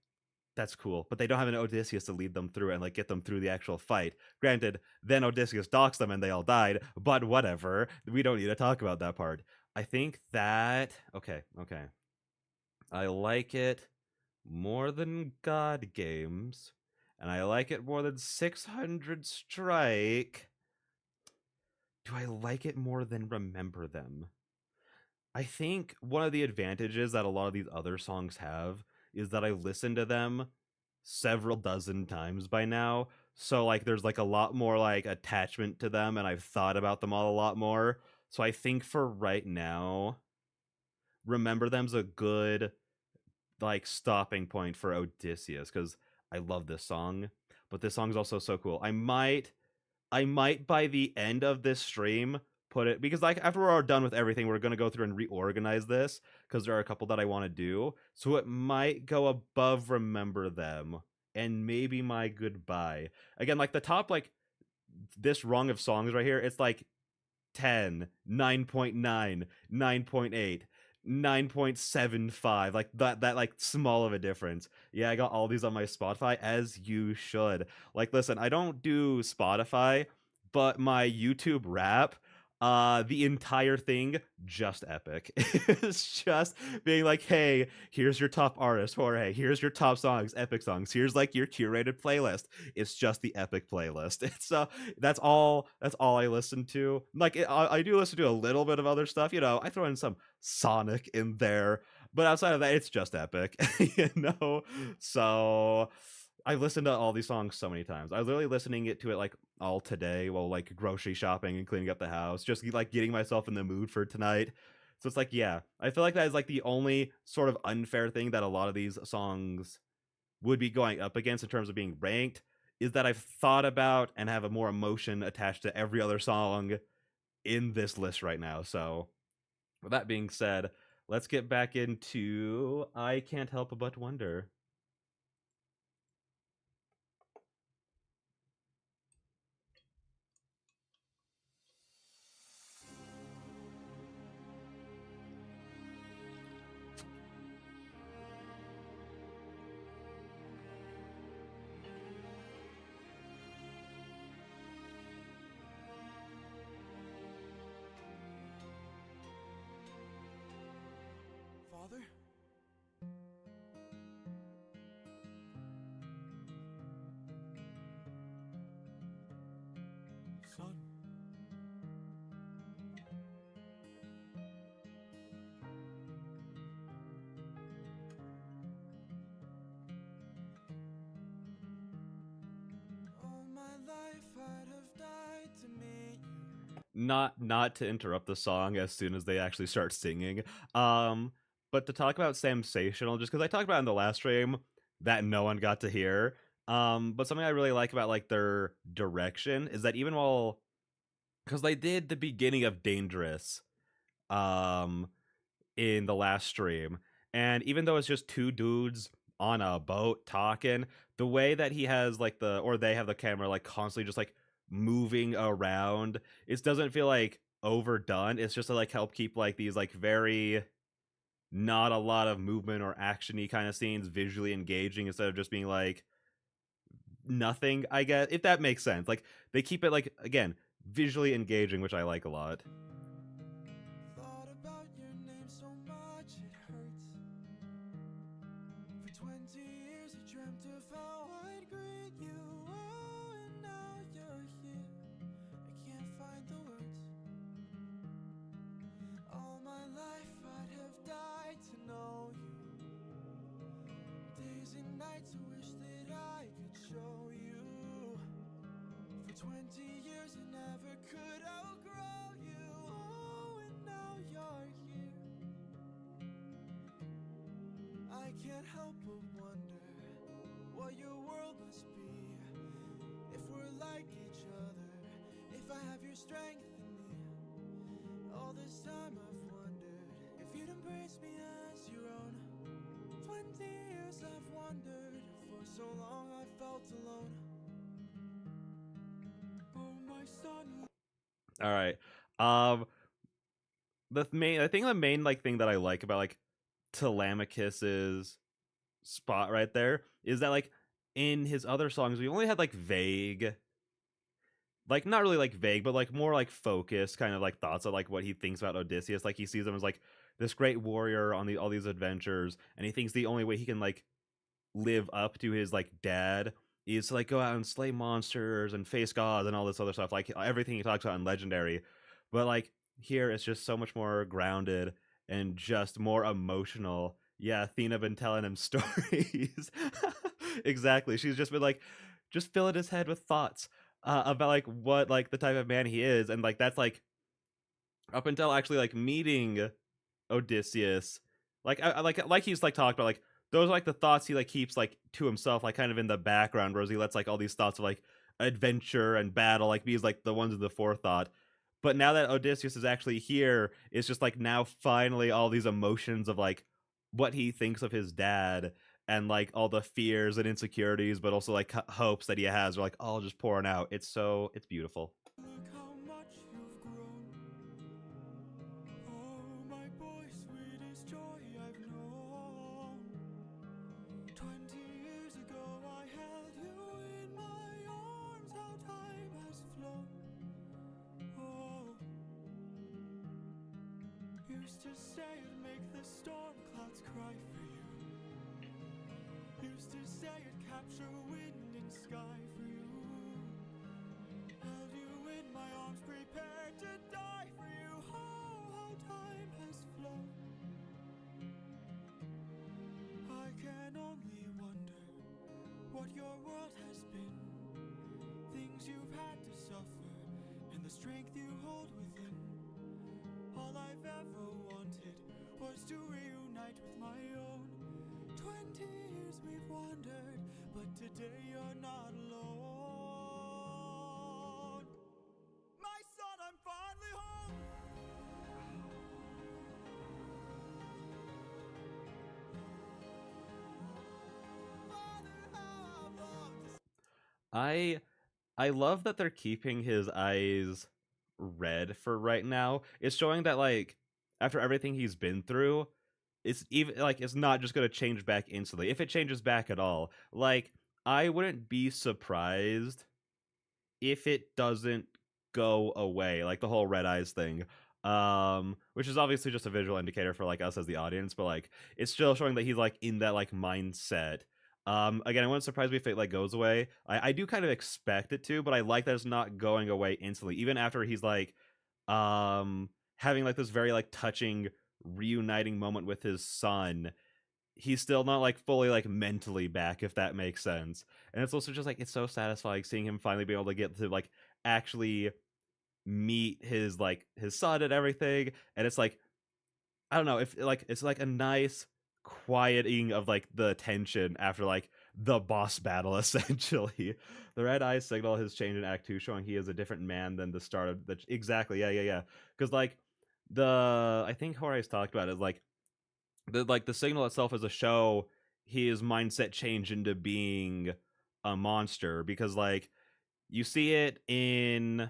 that's cool, but they don't have an Odysseus to lead them through and like get them through the actual fight. Granted, then Odysseus docks them and they all died, but whatever. We don't need to talk about that part. I think that okay. I like it more than God Games, and I like it more than 600 Strike. Do I like it more than Remember Them? I think one of the advantages that a lot of these other songs have is that I listened to them several dozen times by now. So like there's like a lot more like attachment to them, and I've thought about them all a lot more. So I think for right now, Remember Them's a good like stopping point for Odysseus, because I love this song, but this song's also so cool. I might by the end of this stream put it, because like after we're all done with everything, we're going to go through and reorganize this because there are a couple that I want to do. So it might go above Remember Them and maybe My Goodbye. Again, like the top, like this rung of songs right here, it's like 10, 9.9, 9.8, 9.75, like that like small of a difference. Yeah, I got all these on my Spotify, as you should. Like listen, I don't do Spotify but my YouTube rap, the entire thing just epic. It's just being like, hey, here's your top artist, or hey, here's your top songs, epic songs. Here's like your curated playlist. It's just the epic playlist. It's that's all I listen to. Like I do listen to a little bit of other stuff. You know, I throw in some Sonic in there, but outside of that, it's just epic. You know, so I've listened to all these songs so many times. I was literally listening to it like all today while like grocery shopping and cleaning up the house, just like getting myself in the mood for tonight. So it's like, yeah, I feel like that is like the only sort of unfair thing that a lot of these songs would be going up against in terms of being ranked, is that I've thought about and have a more emotion attached to every other song in this list right now. So with that being said, let's get back into I Can't Help But Wonder. Father? Son? All my life I'd have died to meet you. Not to interrupt the song as soon as they actually start singing, but to talk about Sensational, just because I talked about it in the last stream that no one got to hear. But something I really like about like their direction is that even while, because they did the beginning of Dangerous in the last stream, and even though it's just two dudes on a boat talking, the way that he has like they have the camera like constantly just like moving around, it doesn't feel like overdone. It's just to like help keep like these like very not a lot of movement or actiony kind of scenes visually engaging instead of just being like nothing, I guess, if that makes sense. Like they keep it like, again, visually engaging, which I like a lot. Thought about your name so much it hurts. For 20 years I dreamt of how I'd greet you. Oh, and now you're here. I can't find the words. All my life I'd have died to know you. Days and nights I wish that I could show you. For 20 years I never could outgrow you. Oh, and now you're here. I can't help but wonder what your world must be. If we're like each other, if I have your strength in me. All this time I've wondered if you'd embrace me as your own. 20 years I've wondered, for so long I felt alone. Oh, my son. All right. The main like thing that I like about like Telemachus's spot right there is that like in his other songs we only had like vague, like not really like vague, but like more like focused kind of like thoughts of like what he thinks about Odysseus. Like he sees him as like this great warrior on all these adventures, and he thinks the only way he can like live up to his like dad is to like go out and slay monsters and face gods and all this other stuff, like everything he talks about in Legendary. But like here it's just so much more grounded and just more emotional. Yeah, Athena been telling him stories. Exactly, she's just been like just filling his head with thoughts about like what like the type of man he is, and like that's like up until actually like meeting Odysseus, like like he's like talked about like those are like the thoughts he like keeps like to himself, like kind of in the background, whereas he lets like all these thoughts of like adventure and battle like be like the ones in the forethought. But now that Odysseus is actually here, it's just like now finally all these emotions of like what he thinks of his dad and like all the fears and insecurities, but also like hopes that he has are like all just pouring out. It's beautiful. Look how much you've grown. Oh, my boy, sweetest joy I've known. 20 years ago I held you in my arms. How time has flown. Used to say it'd make the storm clouds cry for you. Used to say it'd capture wind and sky for you. Held you in my arms, prepared to die for you. Oh, how time has flown. I can only wonder what your world has been. Things you've had to suffer, and the strength you hold within. All I've ever wanted was to reunite with my own. 20 years we've wandered, but today you're not alone. My son, I'm finally home. Father, how I've longed to I love that they're keeping his eyes red for right now. It's showing that like after everything he's been through, it's even like it's not just gonna change back instantly. If it changes back at all, like I wouldn't be surprised if it doesn't go away, like the whole red eyes thing. Which is obviously just a visual indicator for like us as the audience, but like it's still showing that he's like in that like mindset. Again, it wouldn't surprise me if it like goes away. I do kind of expect it to, but I like that it's not going away instantly, even after he's like having like this very like touching reuniting moment with his son. He's still not like fully like mentally back, if that makes sense. And it's also just like it's so satisfying seeing him finally be able to get to like actually meet his son and everything. And it's like I don't know if like it's like a nice quieting of like the tension after like the boss battle essentially. The red eyes signal his change in Act 2, showing he is a different man than the start of the exactly yeah because like the I think Horai's talked about it, is like the signal itself is a show his mindset change into being a monster, because like you see it in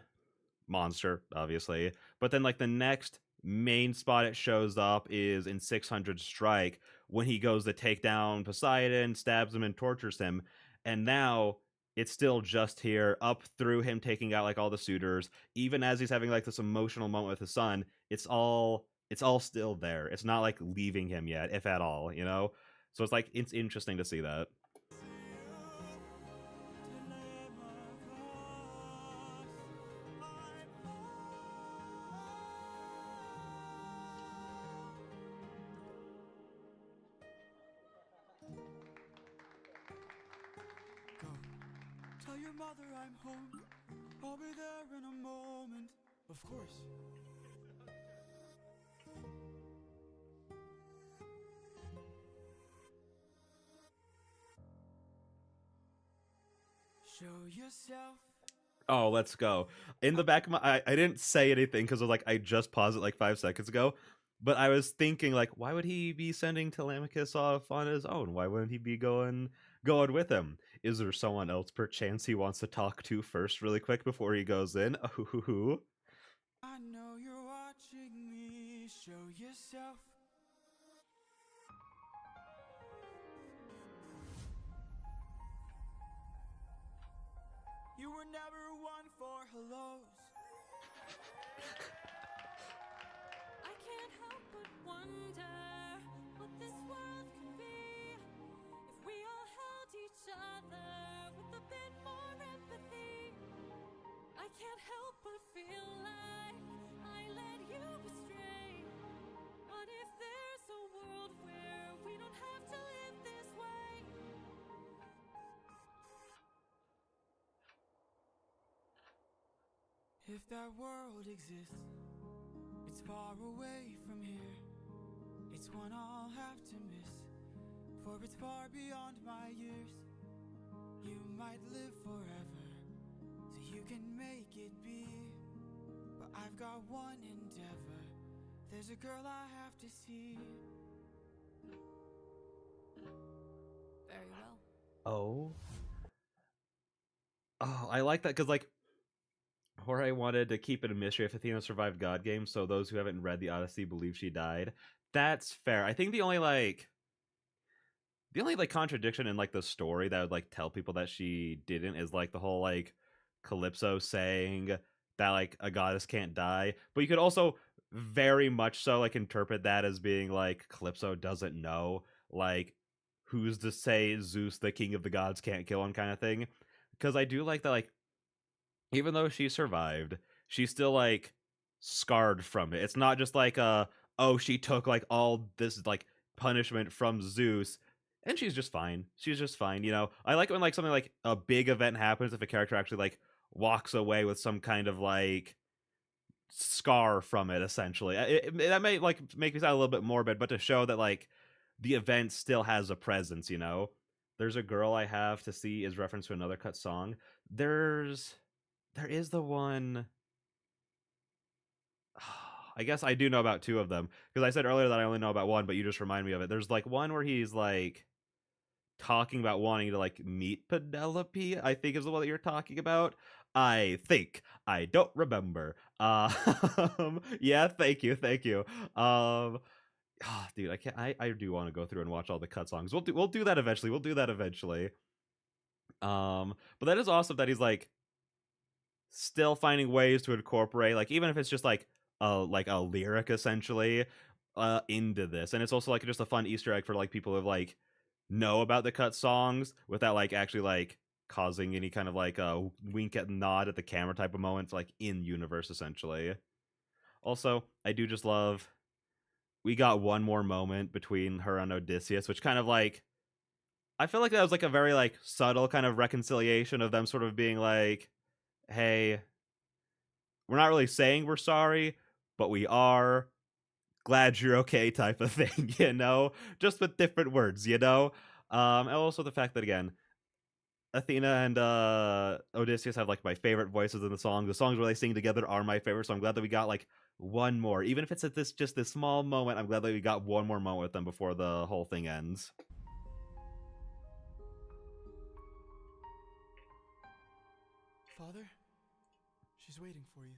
Monster obviously, but then like the next main spot it shows up is in 600 Strike, when he goes to take down Poseidon, stabs him and tortures him. And now it's still just here up through him taking out like all the suitors, even as he's having like this emotional moment with his son. It's all still there. It's not like leaving him yet, if at all, you know. So it's like it's interesting to see that. Go. Tell your mother I'm home. I'll be there in a moment. Of course. Show yourself. Oh, let's go. In the back of my I didn't say anything because I was like, I just paused it like 5 seconds ago. But I was thinking, like, why would he be sending Telemachus off on his own? Why wouldn't he be going with him? Is there someone else perchance he wants to talk to first really quick before he goes in? Ooh. I know you're watching me. Show yourself. You were never one for hellos. I can't help but wonder what this world could be if we all held each other with a bit more empathy. I can't help but feel like I led you astray. What if there's a world where we don't have to live this way? If that world exists, it's far away from here. It's one I'll have to miss, for it's far beyond my years. You might live forever, so you can make it be. But I've got one endeavor. There's a girl I have to see. Very well. Oh, I like that because like Jorge wanted to keep it a mystery if Athena survived God Game, so those who haven't read the Odyssey believe she died. That's fair. I think the only contradiction in like the story that would like tell people that she didn't is like the whole like Calypso saying that like a goddess can't die. But you could also very much so like interpret that as being like Calypso doesn't know, like, who's to say Zeus, the king of the gods, can't kill him kind of thing. Because I do like that, like, even though she survived, she's still like scarred from it. It's not just like oh, she took like all this like punishment from Zeus and she's just fine. She's just fine, you know. I like when like something like a big event happens if a character actually like walks away with some kind of like scar from it essentially. That may like make me sound a little bit morbid, but to show that like the event still has a presence, you know. There's a girl I have to see is reference to another cut song. There is the one. I guess I do know about two of them because I said earlier that I only know about one, but you just remind me of it. There's like one where he's like talking about wanting to like meet Penelope, I think is the one that you're talking about. I think. I don't remember. Yeah, thank you, thank you. Dude, I can't I do want to go through and watch all the cut songs. We'll do that eventually. We'll do that eventually. But that is awesome that he's like still finding ways to incorporate, like, even if it's just like a lyric essentially into this. And it's also like just a fun Easter egg for like people who like know about the cut songs without like actually like causing any kind of like a wink at nod at the camera type of moments like in universe essentially. Also, I do just love we got one more moment between her and Odysseus, which kind of like I feel like that was like a very like subtle kind of reconciliation of them sort of being like, hey, we're not really saying we're sorry, but we are glad you're okay type of thing, you know? Just with different words, you know? And also the fact that again, Athena and Odysseus have like my favorite voices in the song. The songs where they sing together are my favorite, so I'm glad that we got like one more. Even if it's at this just this small moment, I'm glad that we got one more moment with them before the whole thing ends. Father, she's waiting for you.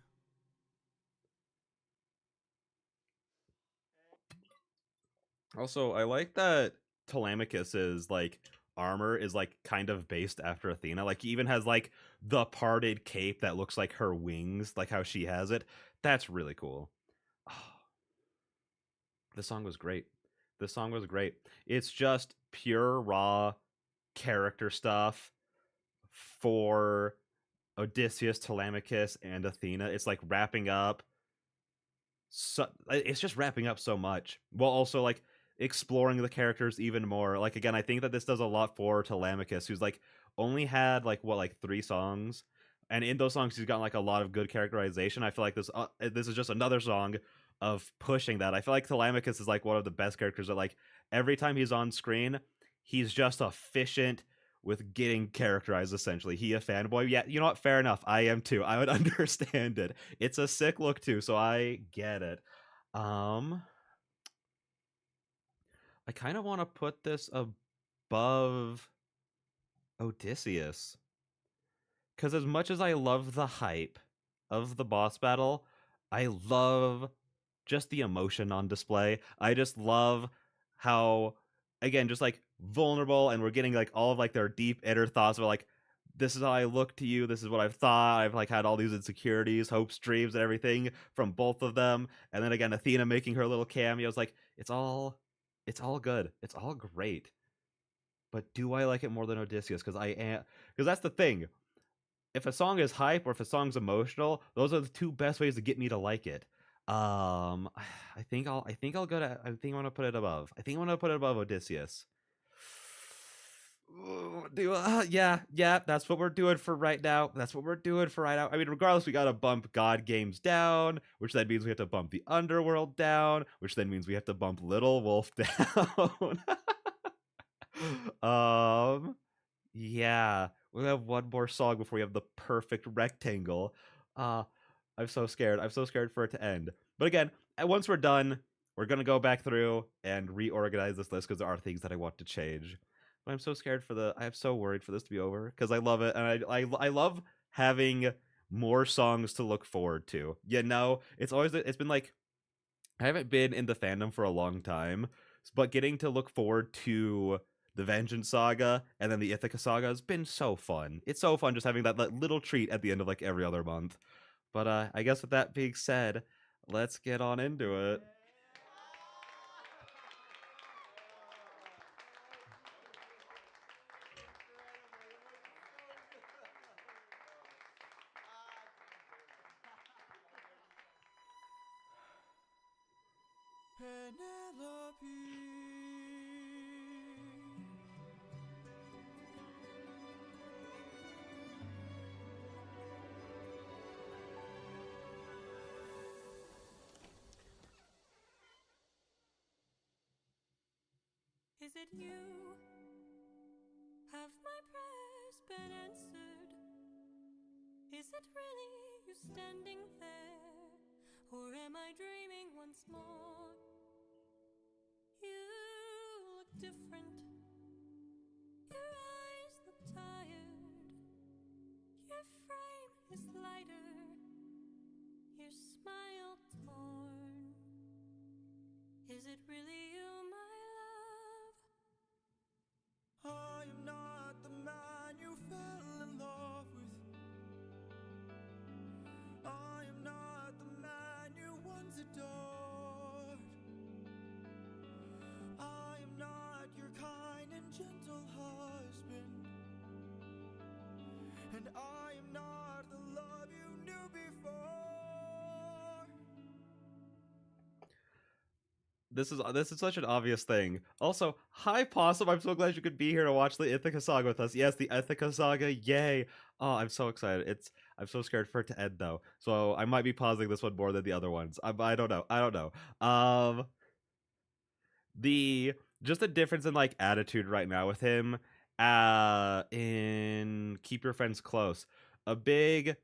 Also, I like that Telemachus's like armor is like kind of based after Athena. Like he even has like the parted cape that looks like her wings, like how she has it. That's really cool. This song was great. This song was great. It's just pure raw character stuff for Odysseus, Telemachus, and Athena. It's like wrapping up. So it's just wrapping up so much while also like exploring the characters even more. Like again, I think that this does a lot for Telemachus, who's like only had like what like 3 songs, and in those songs he's gotten like a lot of good characterization. I feel like this is just another song of pushing that. I feel like Telemachus is like one of the best characters that like every time he's on screen, he's just efficient with getting characterized essentially. He a fanboy? Yeah, you know what? Fair enough. I am too. I would understand it. It's a sick look too, so I get it. I kind of want to put this above Odysseus. Cuz as much as I love the hype of the boss battle, I love just the emotion on display. I just love how again just like vulnerable, and we're getting like all of like their deep inner thoughts about like this is how I look to you, this is what I've thought, I've like had all these insecurities, hopes, dreams, and everything from both of them. And then again Athena making her little cameos, like it's all good, it's all great. But do I like it more than Odysseus? Because that's the thing. If a song is hype or if a song's emotional, those are the 2 best ways to get me to like it. I think I'll go to I think I want to put it above. I think I want to put it above Odysseus. Yeah, that's what we're doing for right now. That's what we're doing for right now. I mean, regardless, we gotta bump God Games down, which then means we have to bump the Underworld down, which then means we have to bump Little Wolf down. Yeah, we have one more song before we have the perfect rectangle. I'm so scared. I'm so scared for it to end. But again, once we're done, we're gonna go back through and reorganize this list because there are things that I want to change. But I'm so scared I'm so worried for this to be over because I love it, and I love having more songs to look forward to. You know, it's been like I haven't been in the fandom for a long time, but getting to look forward to the Vengeance Saga and then the Ithaca Saga has been so fun. It's so fun just having that little treat at the end of like every other month. But I guess with that being said, let's get on into it. Penelope. Is it you? Have my prayers been answered? Is it really you standing there? Or am I dreaming once more? You look different. Your eyes look tired. Your frame is lighter. Your smile torn. Is it really you, my love? I am not the man you fell in love with. I am not the man you once adored. I am not your kind and gentle husband. And I am not the love you knew before. This is such an obvious thing. Also, hi Possum, I'm so glad you could be here to watch the Ithaca Saga with us. Yes, the Ithaca Saga, yay! Oh, I'm so excited. I'm so scared for it to end though. So I might be pausing this one more than the other ones. I don't know. I don't know. Just the difference in like attitude right now with him in Keep Your Friends Close. A big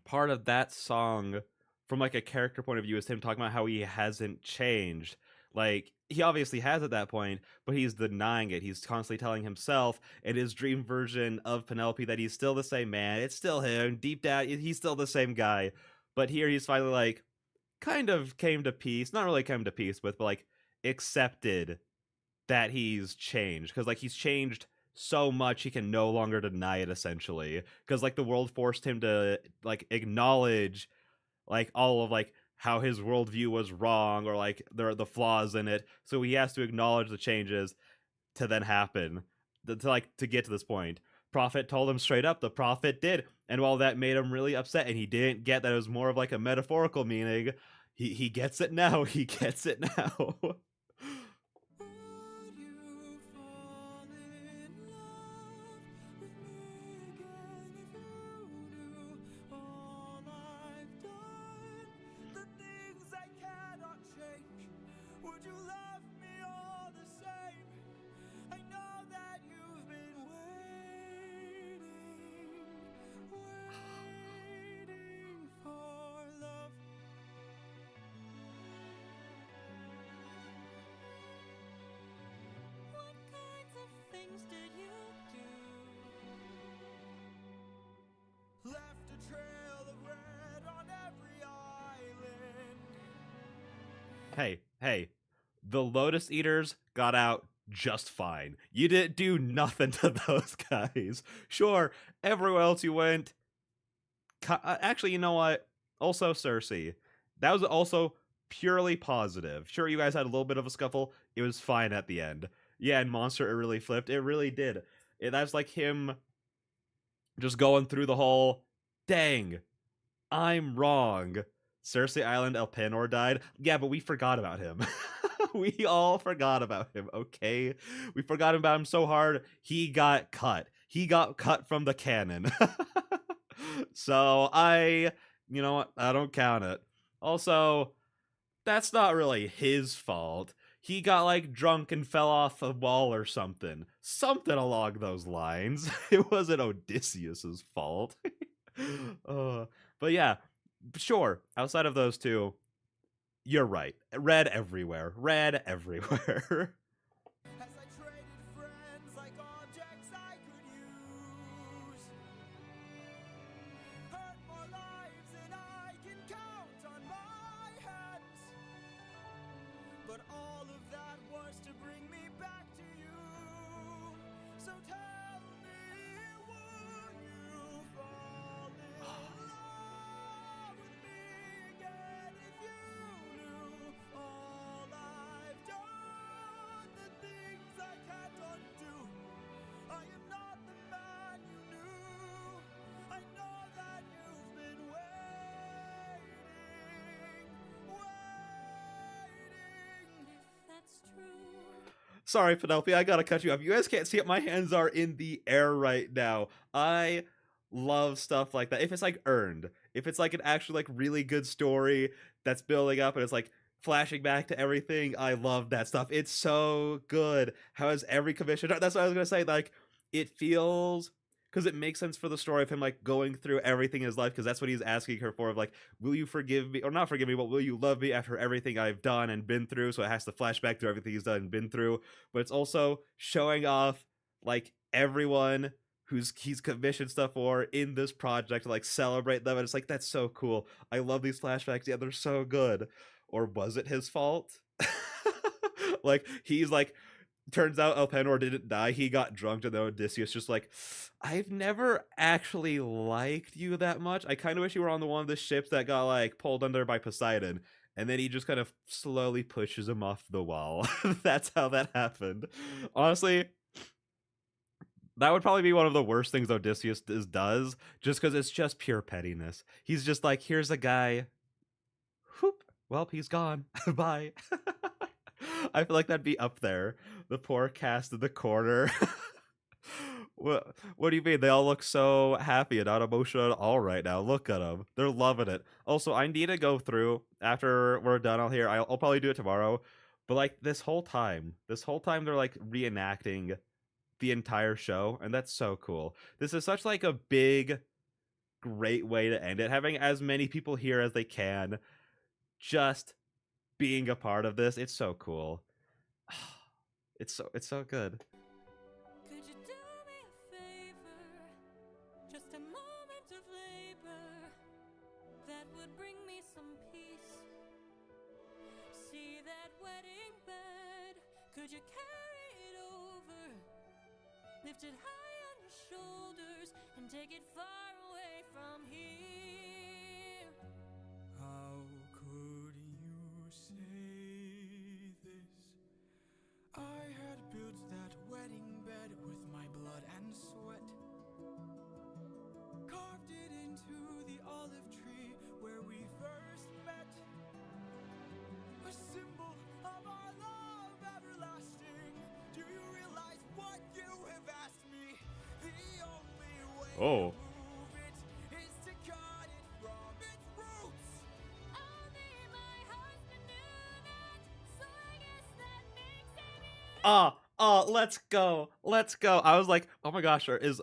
part of that song from like a character point of view is him talking about how he hasn't changed. Like he obviously has at that point, but he's denying it. He's constantly telling himself and his dream version of Penelope that he's still the same man. It's still him. Deep down, he's still the same guy. But here he's finally like kind of came to peace. Not really came to peace with, but like accepted that he's changed. Because like he's changed so much he can no longer deny it essentially. Because like the world forced him to like acknowledge like all of like how his worldview was wrong or like the flaws in it, so he has to acknowledge the changes to then happen to get to this point. Prophet told him straight up, the prophet did, and while that made him really upset and he didn't get that it was more of like a metaphorical meaning, he gets it now. He gets it now. Would you fall in love with me again if you knew all I've done? The things I cannot change. Would you love me all the same? I know that you've been waiting for love. What kinds of things did you do? Left a trail of red on every island. Hey, the Lotus Eaters got out just fine. You didn't do nothing to those guys. Sure, everywhere else you went. Actually, you know what? Also, Cersei. That was also purely positive. Sure, you guys had a little bit of a scuffle. It was fine at the end. Yeah, and Monster, it really flipped. It really did. That's like him just going through the whole, dang, I'm wrong. Cersei Island, Elpenor died. Yeah, but we forgot about him. We all forgot about him, okay? We forgot about him so hard, he got cut. He got cut from the canon. So you know what? I don't count it. Also, that's not really his fault. He got like drunk and fell off a wall or something. Something along those lines. It wasn't Odysseus's fault. But yeah, sure. Outside of those two, you're right. Red everywhere. Red everywhere. As I traded friends like objects I could use. Hurt more lives than I can count on my hands. But all of that was to bring me back to you. So tell me, would you fall in love with me again if Sorry, Penelope, I gotta cut you off. You guys can't see it. My hands are in the air right now. I love stuff like that. If it's like earned, if it's like an actually like really good story that's building up and it's like flashing back to everything, I love that stuff. It's so good. How is every commission? That's what I was gonna say. Like, it feels, because it makes sense for the story of him like going through everything in his life, because that's what he's asking her for, of like, will you forgive me, or not forgive me, but will you love me after everything I've done and been through? So it has to flash back to everything he's done and been through, but it's also showing off like everyone he's commissioned stuff for in this project to like celebrate them, and it's like, that's so cool. I love these flashbacks. Yeah, they're so good. Or was it his fault? Like, he's like, turns out Elpenor didn't die. He got drunk, and then Odysseus just like, I've never actually liked you that much. I kind of wish you were on the one of the ships that got like pulled under by Poseidon. And then he just kind of slowly pushes him off the wall. That's how that happened. Honestly, that would probably be one of the worst things Odysseus does, just because it's just pure pettiness. He's just like, here's a guy. Whoop. Well, he's gone. Bye. I feel like that'd be up there. The poor cast in the corner. What do you mean? They all look so happy and not emotional at all right now. Look at them. They're loving it. Also, I need to go through, after we're done all here, I'll probably do it tomorrow. But like, this whole time they're like reenacting the entire show, and that's so cool. This is such like a big, great way to end it. Having as many people here as they can, just being a part of this, it's so cool. It's so good. Could you do me a favor? Just a moment of labor that would bring me some peace. See that wedding bed? Could you carry it over? Lift it high on your shoulders and take it far away from here. How could you say this? I had built that wedding bed with my blood and sweat, carved it into the olive tree where we first met, a symbol of our love everlasting. Do you realize what you have asked me? The only way Oh. to move it is to cut it from its roots. Only my husband knew that, so I guess that makes it easy. Let's go. I was like, oh my gosh, is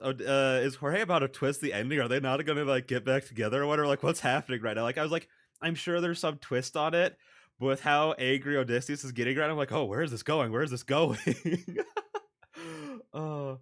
Jorge about to twist the ending? Are they not gonna like get back together or whatever? Like, what's happening right now? Like, I was like, I'm sure there's some twist on it, but with how angry Odysseus is getting right now, I'm like, oh, where is this going? Oh.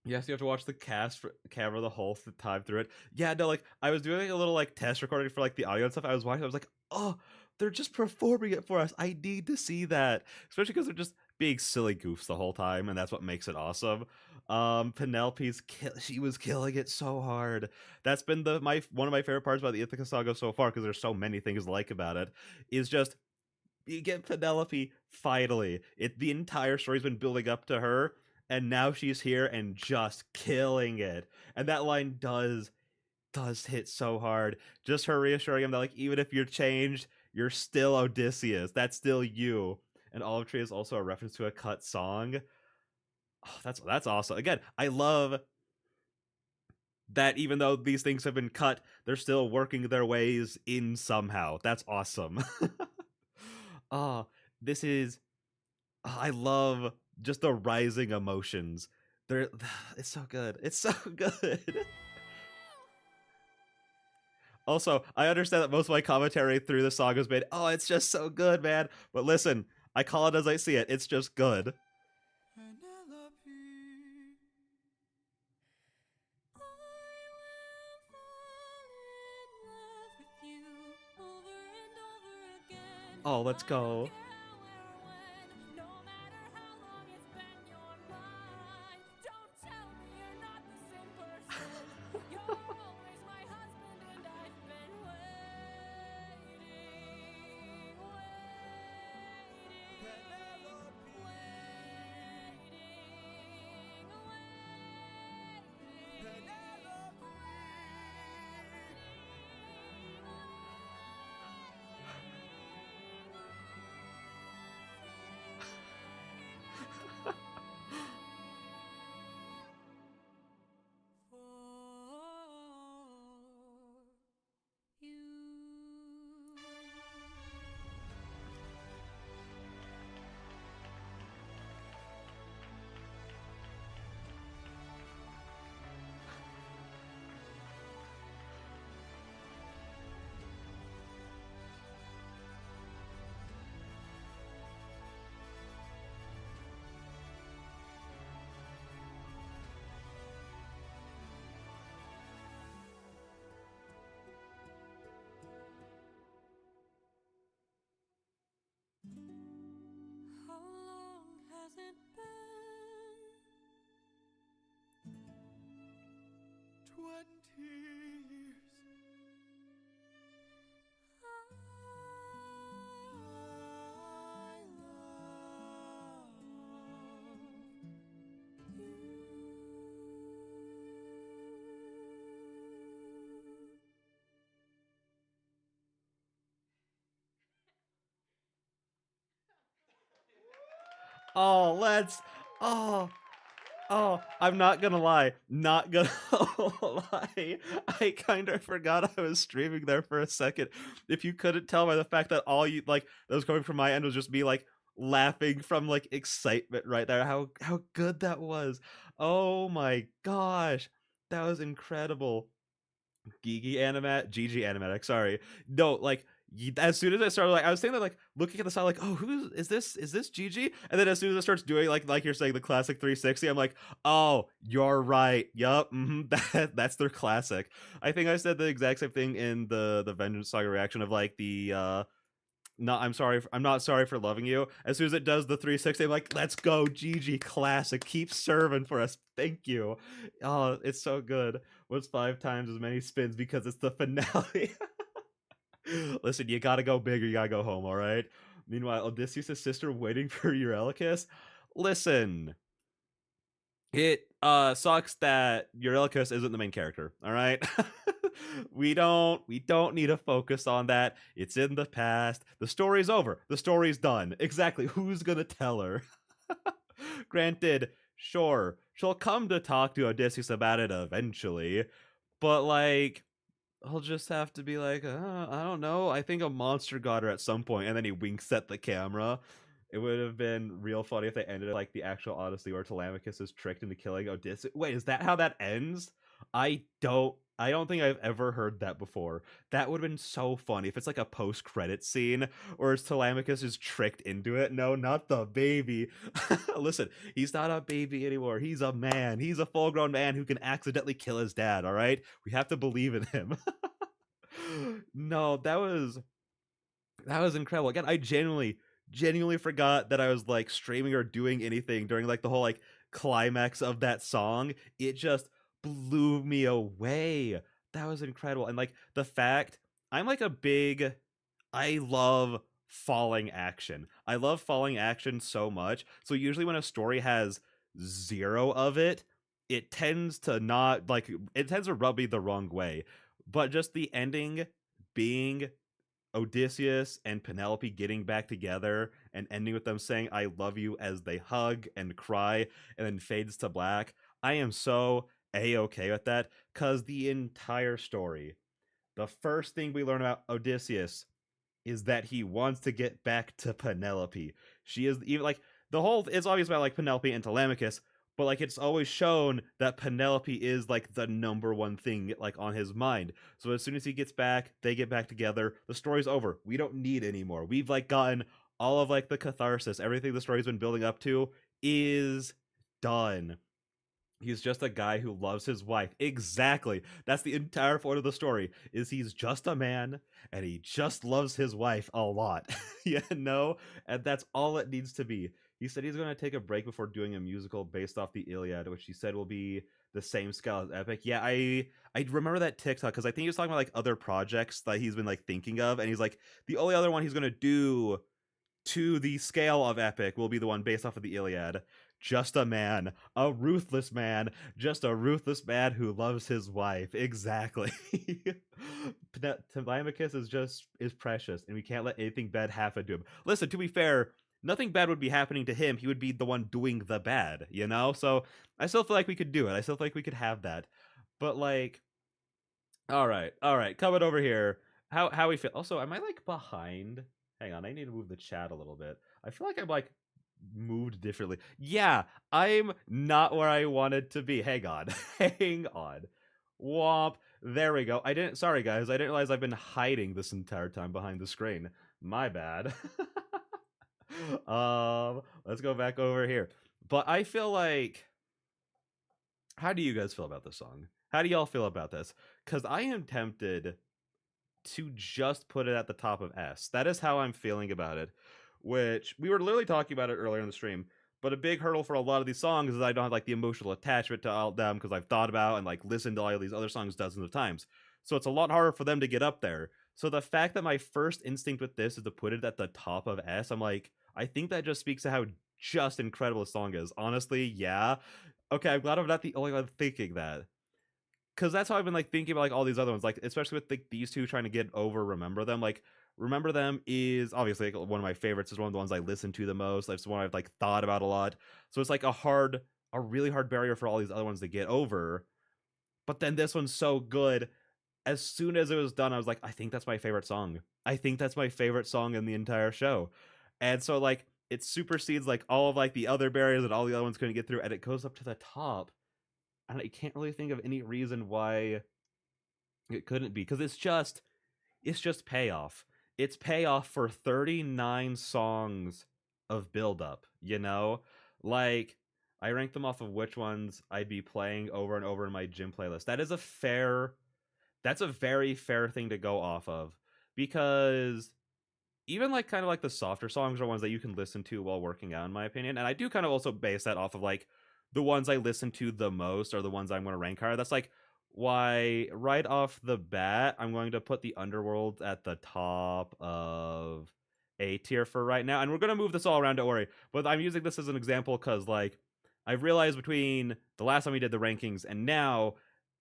Yes, you have to watch the camera the whole time through it. Yeah, no, like, I was doing a little like test recording for like the audio and stuff. I was watching, I was like, oh, they're just performing it for us. I need to see that, especially because they're just being silly goofs the whole time, and that's what makes it awesome. Penelope's she was killing it so hard. That's been one of my favorite parts about the Ithaca Saga so far, because there's so many things to like about it. Is just, you get Penelope finally. The entire story's been building up to her, and now she's here and just killing it. And that line does hit so hard. Just her reassuring him that like, even if you're changed, you're still Odysseus. That's still you. And Olive Tree is also a reference to a cut song. Oh, that's awesome. Again, I love that even though these things have been cut, they're still working their ways in somehow. That's awesome. Oh, this is... I love just the rising emotions. It's so good. It's so good. Also, I understand that most of my commentary through the saga has been, oh, it's just so good, man. But listen, I call it as I see it. It's just good. Penelope. I will fall in love with you over and over again. Oh, let's go. No matter how long it's been your mind, don't tell me you're not the same person. You're always my husband, and I've been waiting. has it been? 20 years. I love you. Oh, let's. Oh, I'm not gonna lie. Not gonna lie. I kind of forgot I was streaming there for a second. If you couldn't tell by the fact that all you like that was coming from my end was just me like laughing from like excitement right there. How good that was. Oh my gosh. That was incredible. GG animatic, sorry. No, like as soon as I started, like I was saying that, like looking at the side, like, oh, who is this? Is this Gigi? And then as soon as it starts doing like you're saying the classic 360, I'm like, oh, you're right. Yup, that's their classic. I think I said the exact same thing in the Vengeance Saga reaction of like the no, I'm not sorry for loving you. As soon as it does the 360, I'm like, let's go, GG classic. Keep serving for us. Thank you. Oh, it's so good. What's 5 times as many spins because it's the finale? Listen, you gotta go big or you gotta go home, all right? Meanwhile, Odysseus' sister waiting for Eurylochus. Listen, it sucks that Eurylochus isn't the main character, all right? we don't need to focus on that. It's in the past. The story's over. The story's done. Exactly. Who's gonna tell her? Granted, sure, she'll come to talk to Odysseus about it eventually, but like he'll just have to be like, I don't know. I think a monster got her at some point, and then he winks at the camera. It would have been real funny if they ended it like the actual Odyssey, where Telemachus is tricked into killing Odysseus. Wait, is that how that ends? I don't think I've ever heard that before. That would have been so funny if it's like a post-credit scene or Telemachus is tricked into it. No, not the baby. Listen, he's not a baby anymore. He's a man. He's a full-grown man who can accidentally kill his dad, all right? We have to believe in him. No, that was incredible. Again, I genuinely forgot that I was like streaming or doing anything during like the whole like climax of that song. It just blew me away. That was incredible. And like the fact I'm like I love falling action. I love falling action so much. So usually when a story has 0 of it, it tends to not like it tends to rub me the wrong way. But just the ending being Odysseus and Penelope getting back together and ending with them saying I love you as they hug and cry and then fades to black. I am so a-okay with that, because the entire story, the first thing we learn about Odysseus is that he wants to get back to Penelope. She is even like the whole it's obvious about like Penelope and Telemachus, but like it's always shown that Penelope is like the number one thing like on his mind. So as soon as he gets back, they get back together, the story's over. We don't need anymore. We've like gotten all of like the catharsis, everything the story's been building up to is done. He's just a guy who loves his wife. Exactly. That's the entire point of the story, is he's just a man and he just loves his wife a lot. And that's all it needs to be. He said he's going to take a break before doing a musical based off the Iliad, which he said will be the same scale as Epic. Yeah, I remember that TikTok because I think he was talking about like other projects that he's been like thinking of, and he's like, the only other one he's going to do to the scale of Epic will be the one based off of the Iliad. Just a man, a ruthless man, just a ruthless man who loves his wife. Exactly. Telemachus is precious, and we can't let anything bad happen to him. Listen, to be fair, nothing bad would be happening to him. He would be the one doing the bad, you know? So I still feel like we could do it. I still feel like we could have that. But like, all right, coming over here. How we feel? Also, am I like behind? Hang on, I need to move the chat a little bit. I feel like I'm like moved differently. Yeah, I'm not where I wanted to be. Hang on. Hang on. Womp. There we go. Sorry guys, I didn't realize I've been hiding this entire time behind the screen. My bad. Let's go back over here. But I feel like, how do you guys feel about this song? How do y'all feel about this? Because I am tempted to just put it at the top of S. That is how I'm feeling about it. Which we were literally talking about it earlier in the stream, But a big hurdle for a lot of these songs is I don't have like the emotional attachment to all of them because I've thought about and like listened to all of these other songs dozens of times. So it's a lot harder for them to get up there. So the fact that my first instinct with this is to put it at the top of S, I'm like, I think that just speaks to how just incredible the song is. Honestly, yeah. Okay, I'm glad I'm not the only one thinking that. Because that's how I've been like thinking about like all these other ones, like especially with like these two trying to get over Remember Them. Like Remember Them is obviously like, one of my favorites. Is one of the ones I listen to the most. It's one I've like thought about a lot. So it's like a really hard barrier for all these other ones to get over. But then this one's so good. As soon as it was done, I was like, I think that's my favorite song. I think that's my favorite song in the entire show. And so like it supersedes like all of like the other barriers that all the other ones couldn't get through, and it goes up to the top. And I can't really think of any reason why it couldn't be, because it's just payoff. It's payoff for 39 songs of build-up, you know? Like, I rank them off of which ones I'd be playing over and over in my gym playlist. That's a very fair thing to go off of, because even like kind of like the softer songs are ones that you can listen to while working out, in my opinion. And I do kind of also base that off of like the ones I listen to the most are the ones I'm going to rank higher. That's like why right off the bat I'm going to put the Underworld at the top of A tier for right now. And we're going to move this all around, don't worry. But I'm using this as an example because like I've realized between the last time we did the rankings and now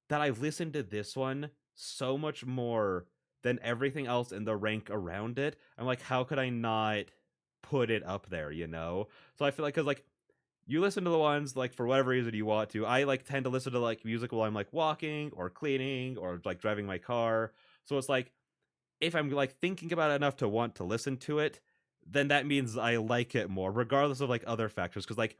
that I've listened to this one so much more than everything else in the rank around it. I'm like, how could I not put it up there, you know? So I feel like, because like you listen to the ones like for whatever reason you want to. I like tend to listen to like music while I'm like walking or cleaning or like driving my car. So it's like if I'm like thinking about it enough to want to listen to it, then that means I like it more, regardless of like other factors. Because like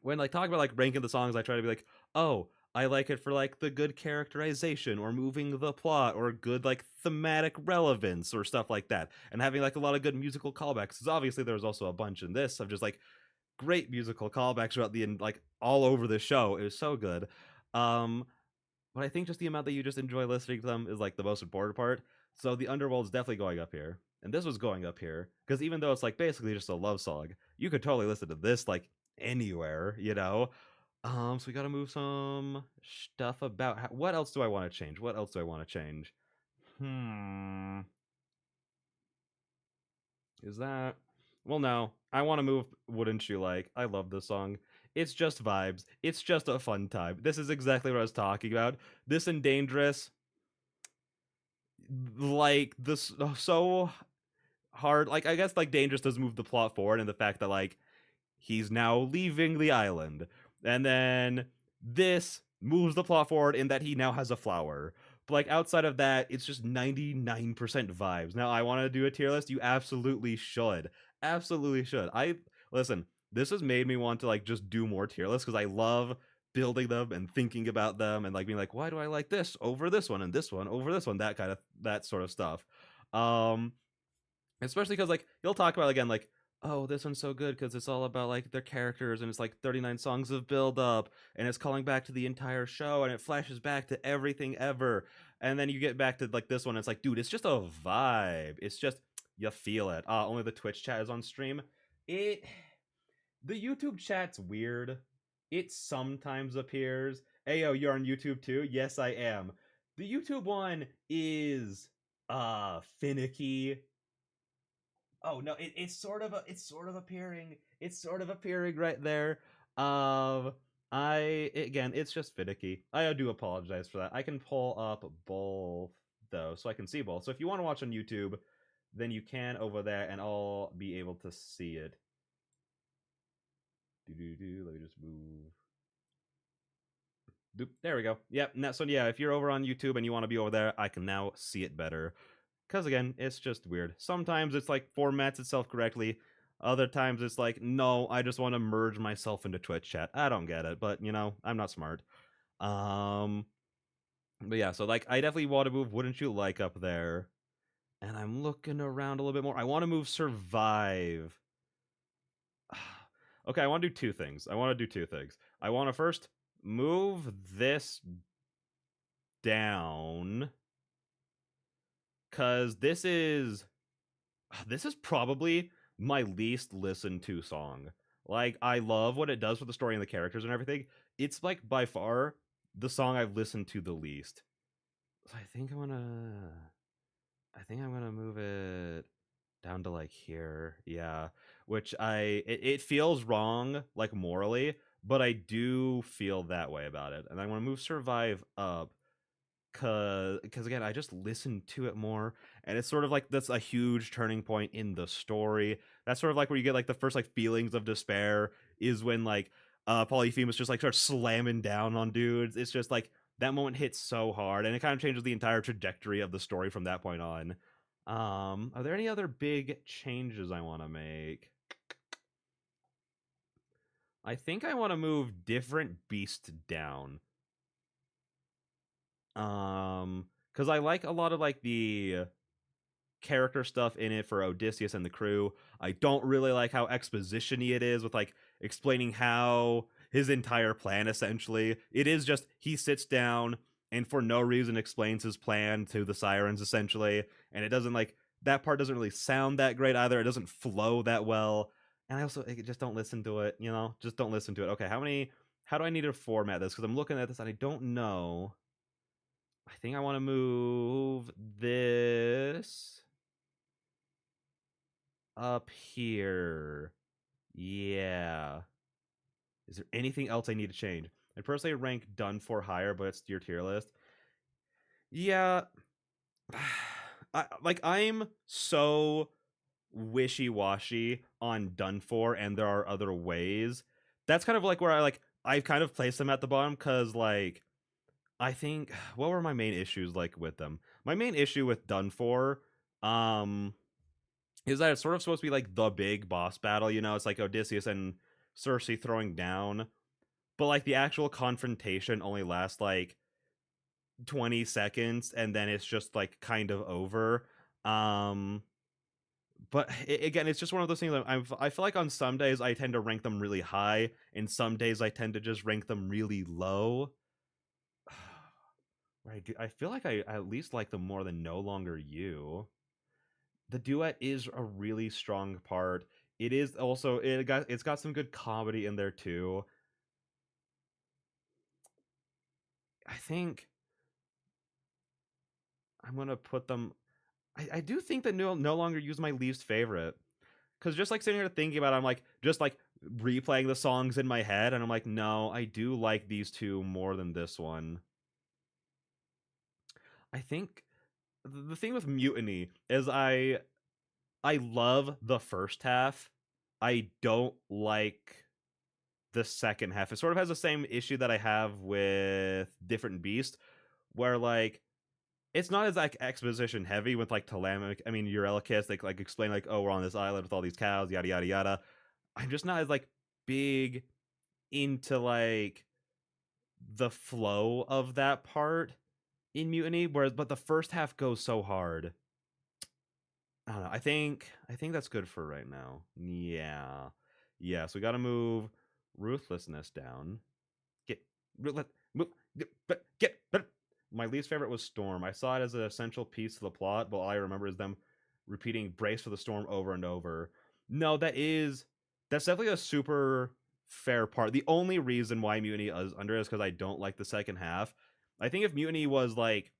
when like talking about like ranking the songs, I try to be like, oh, I like it for like the good characterization or moving the plot or good like thematic relevance or stuff like that, and having like a lot of good musical callbacks. Because obviously there's also a bunch in this of just like great musical callbacks throughout the like all over the show. It was so good. But I think just the amount that you just enjoy listening to them is like the most important part. So the Underworld's definitely going up here, and this was going up here because even though it's like basically just a love song, you could totally listen to this like anywhere, you know. So we got to move some stuff about what else do I want to change? What else do I want to change? Is that well, no. I want to move Wouldn't You Like. I love this song. It's just vibes. It's just a fun time. This is exactly what I was talking about. This and Dangerous, like this so hard. Like I guess like Dangerous does move the plot forward, and the fact that like he's now leaving the island, and then this moves the plot forward in that he now has a flower. But like outside of that, it's just 99% vibes. Now I want to do a tier list. You absolutely should. Absolutely should. I listen, this has made me want to like just do more tier lists because I love building them and thinking about them and like being like, why do I like this over this one and this one over this one? That kind of that sort of stuff. Especially because like you'll talk about again like, oh, this one's so good because it's all about like their characters and it's like 39 songs of build up and it's calling back to the entire show and it flashes back to everything ever. And then you get back to like this one, it's like, dude, it's just a vibe. It's just you feel it. Only the Twitch chat is on stream. The YouTube chat's weird. It sometimes appears. Ayo, you're on YouTube too? Yes, I am. The YouTube one is finicky. Oh no, it's sort of appearing. It's sort of appearing right there. It's just finicky. I do apologize for that. I can pull up both though, so I can see both. So if you want to watch on YouTube, then you can over there, and I'll be able to see it. Let me just move. Doop, there we go. Yep. So yeah, if you're over on YouTube and you want to be over there, I can now see it better. Because again, it's just weird. Sometimes it's like formats itself correctly. Other times it's like, no, I just want to merge myself into Twitch chat. I don't get it, but you know, I'm not smart. But yeah, so like I definitely want to move Wouldn't You Like up there. And I'm looking around a little bit more. I want to move Survive. Okay, I want to do two things. I want to first move this down, because this is probably my least listened to song Like, I love what it does for the story and the characters and everything. It's like by far the song I've listened to the least. So I think I'm gonna move it down to like here. Yeah. Which it feels wrong, like morally, but I do feel that way about it. And I want to move Survive up because again, I just listened to it more, and it's sort of like that's a huge turning point in the story. That's sort of like where you get like the first like feelings of despair is when like Polyphemus just like starts slamming down on dudes. It's just like that moment hits so hard, and it kind of changes the entire trajectory of the story from that point on. Are there any other big changes I want to make? I think I want to move Different Beast down. Because I like a lot of like the character stuff in it for Odysseus and the crew. I don't really like how exposition-y it is with like explaining how his entire plan essentially. It is just he sits down and for no reason explains his plan to the sirens essentially, and it doesn't like that part doesn't really sound that great either. It doesn't flow that well. And I just don't listen to it, you know? Just don't listen to it. Okay, how do I need to format this? Because I'm looking at this and I don't know. I think I want to move this up here. Yeah. Is there anything else I need to change? I'd personally rank Done For higher, but it's your tier list. Yeah. I'm so wishy-washy on Done For, and there are other ways. That's kind of like where I've kind of placed them at the bottom because like I think what were my main issues like with them? My main issue with Done For, is that it's sort of supposed to be like the big boss battle. You know, it's like Odysseus and Circe throwing down, but like the actual confrontation only lasts like 20 seconds, and then it's just like kind of over. Um, but again, it's just one of those things. I feel like on some days I tend to rank them really high, and some days I tend to just rank them really low. I feel like I at least like them more than No Longer You. The duet is a really strong part. It is also it's got some good comedy in there too. I think I'm gonna put them. I do think that No Longer Use my least favorite because just like sitting here thinking about it, I'm like just like replaying the songs in my head, and I'm like, no, I do like these two more than this one. I think the thing with Mutiny is I love the first half. I don't like the second half. It sort of has the same issue that I have with Different Beast, where like it's not as like exposition heavy with like Telemach. I mean, Eurylochus. They like explain like, oh, we're on this island with all these cows, yada yada yada. I'm just not as like big into like the flow of that part in Mutiny. Whereas, but the first half goes so hard. I don't know. I think that's good for right now. Yeah, yeah. So we got to move Ruthlessness down. Get ruthless. Move. Get. My least favorite was Storm. I saw it as an essential piece of the plot, but all I remember is them repeating "brace for the storm" over and over. No, that's definitely a super fair part. The only reason why Mutiny is under is because I don't like the second half. I think if Mutiny was like,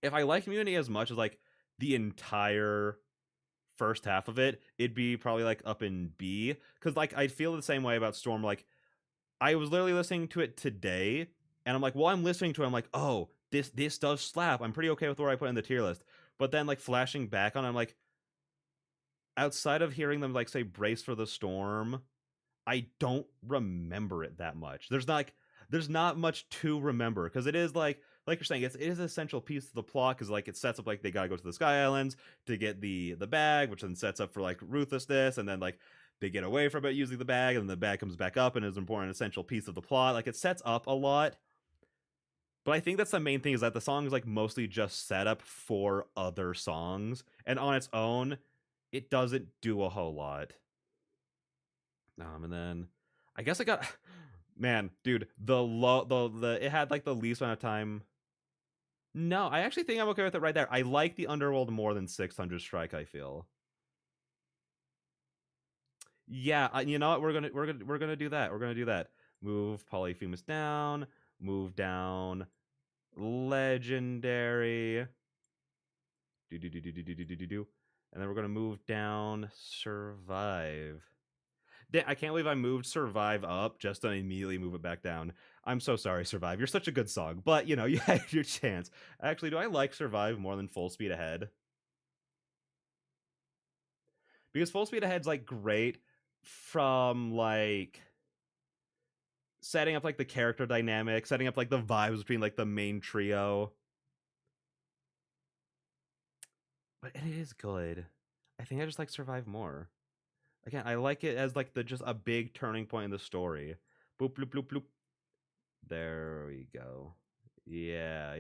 if I liked Mutiny as much as like the entire first half of it, it'd be probably like up in B. Because like I'd feel the same way about Storm. Like I was literally listening to it today, and I'm like, while I'm listening to it, I'm like, oh, this does slap. I'm pretty okay with where I put in the tier list. But then like flashing back on, I'm like, outside of hearing them like say "brace for the storm," I don't remember it that much. There's not much to remember because it is like you're saying, it is an essential piece of the plot because like it sets up like they gotta go to the Sky Islands to get the bag, which then sets up for like ruthlessness, and then like they get away from it using the bag, and the bag comes back up and is an important essential piece of the plot. Like it sets up a lot. But I think that's the main thing is that the song is like mostly just set up for other songs, and on its own, it doesn't do a whole lot. And then I guess I got man, dude, the it had like the least amount of time. No, I actually think I'm okay with it right there. I like the Underworld more than 600 Strike, I feel. Yeah, you know what? We're gonna do that. We're gonna do that. Move Polyphemus down. Move down. Legendary. Do. And then we're gonna move down. Survive. I can't believe I moved Survive up just to immediately move it back down. I'm so sorry, Survive. You're such a good song, but you know you had your chance. Actually, do I like Survive more than Full Speed Ahead? Because Full Speed Ahead's like great from like setting up like the character dynamic, setting up like the vibes between like the main trio. But it is good. I think I just like Survive more. Again, I like it as like the just a big turning point in the story. Boop bloop bloop bloop. There we go. Yeah.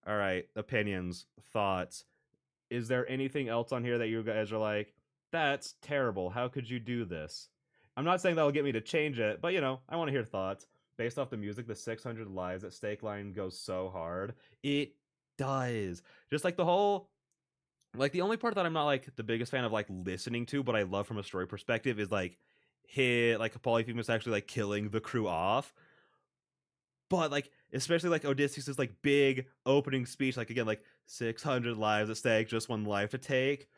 All right, opinions, thoughts. Is there anything else on here that you guys are like, that's terrible. How could you do this? I'm not saying that'll get me to change it, but you know, I want to hear thoughts. Based off the music, the 600 lives at stake line goes so hard. It does. Just like the whole like the only part that I'm not like the biggest fan of like listening to, but I love from a story perspective is like hit like Polyphemus actually like killing the crew off. But like especially like Odysseus's like big opening speech, like again, like 600 lives at stake, just one life to take.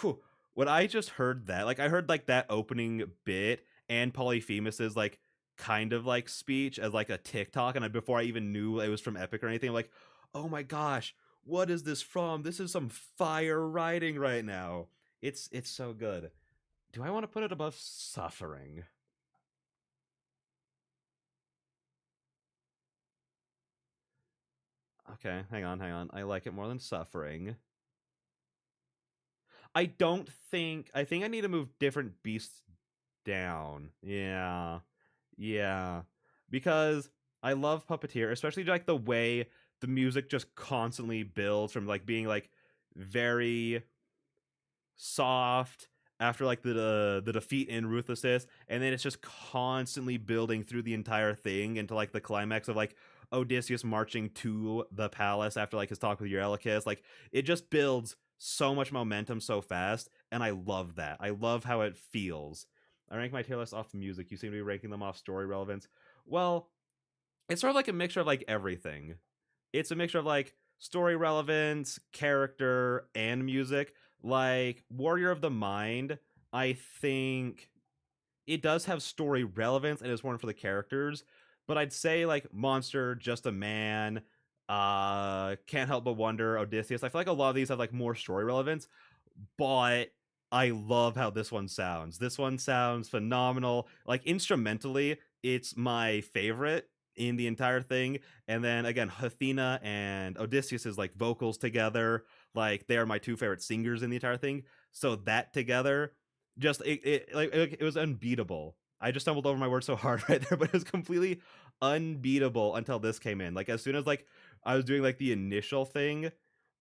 Whew. When I just heard that, like I heard like that opening bit and Polyphemus's like kind of like speech as like a TikTok, and before I even knew it was from Epic or anything, I'm like, oh my gosh, what is this from? This is some fire writing right now. It's so good. Do I want to put it above Suffering? Okay, hang on. I like it more than Suffering. I think I need to move Different Beasts down. Yeah. Because I love Puppeteer, especially like the way the music just constantly builds from like being like very soft after like the defeat in Ruthlessness, and then it's just constantly building through the entire thing into like the climax of like Odysseus marching to the palace after like his talk with Eurylochus. Like it just builds so much momentum so fast, and I love that. I love how it feels. I rank my tier list off music. You seem to be ranking them off story relevance. Well, it's sort of like a mixture of like everything. It's a mixture of like story relevance, character, and music. Like Warrior of the Mind, I think it does have story relevance and is one for the characters, but I'd say like Monster, Just a Man, Can't Help But Wonder, Odysseus. I feel like a lot of these have like more story relevance, but I love how this one sounds. This one sounds phenomenal. Like instrumentally, it's my favorite in the entire thing. And then again, Athena and Odysseus's like vocals together, like they are my two favorite singers in the entire thing. So that together, just it was unbeatable. I just stumbled over my words so hard right there, but it was completely unbeatable until this came in. Like as soon as like I was doing like the initial thing,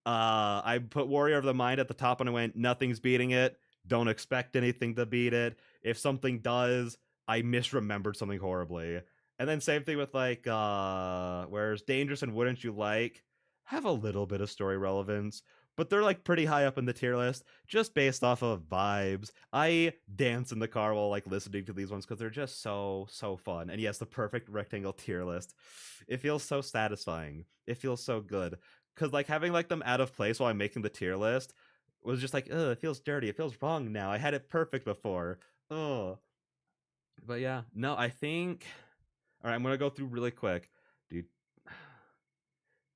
I put Warrior of the Mind at the top and I went, nothing's beating it. Don't expect anything to beat it. If something does, I misremembered something horribly. And then same thing with like where's Dangerous and Wouldn't You Like have a little bit of story relevance, but they're like pretty high up in the tier list just based off of vibes. I dance in the car while like listening to these ones because they're just so fun. And yes, the perfect rectangle tier list. It feels so satisfying. It feels so good because like having like them out of place while I'm making the tier list was just like, ugh, it feels dirty. It feels wrong now. I had it perfect before. Oh, but yeah, no, I think. All right, I'm gonna go through really quick, dude.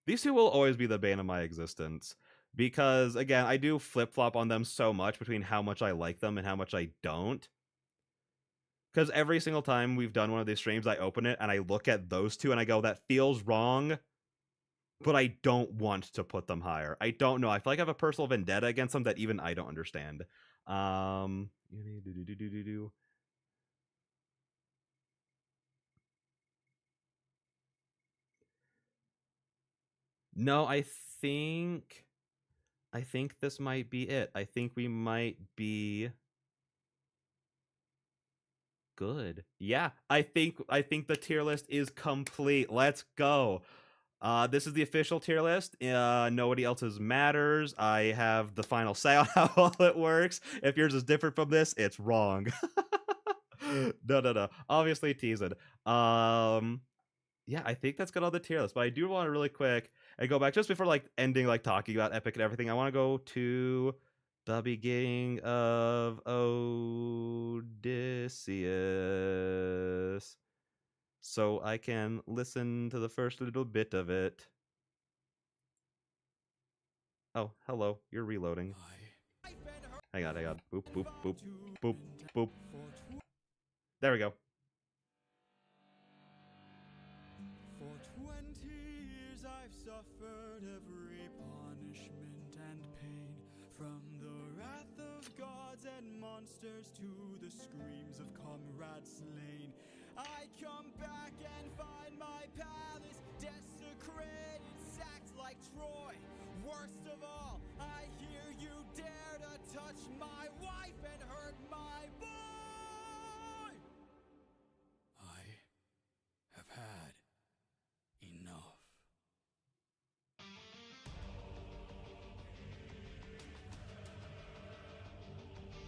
These two will always be the bane of my existence because again, I do flip flop on them so much between how much I like them and how much I don't. Because every single time we've done one of these streams, I open it and I look at those two and I go, that feels wrong, but I don't want to put them higher. I don't know. I feel like I have a personal vendetta against them that even I don't understand. Um, no, I think this might be it. I think we might be good. Yeah, I think the tier list is complete. Let's go. This is the official tier list. Nobody else's matters. I have the final say on how all it works. If yours is different from this, it's wrong. No. Obviously teasing. Yeah, I think that's got all the tier list. But I do want to really quick and go back just before like ending, like talking about Epic and everything. I want to go to the beginning of Odysseus, so I can listen to the first little bit of it. Oh, hello. You're reloading. Hang on. Boop, boop, boop, boop, boop. There we go. For 20 years I've suffered every punishment and pain, from the wrath of gods and monsters to the screams of comrades slain. I come back and find my palace desecrated, sacked like Troy. Worst of all, I hear you dare to touch my wife and hurt my boy. I have had enough.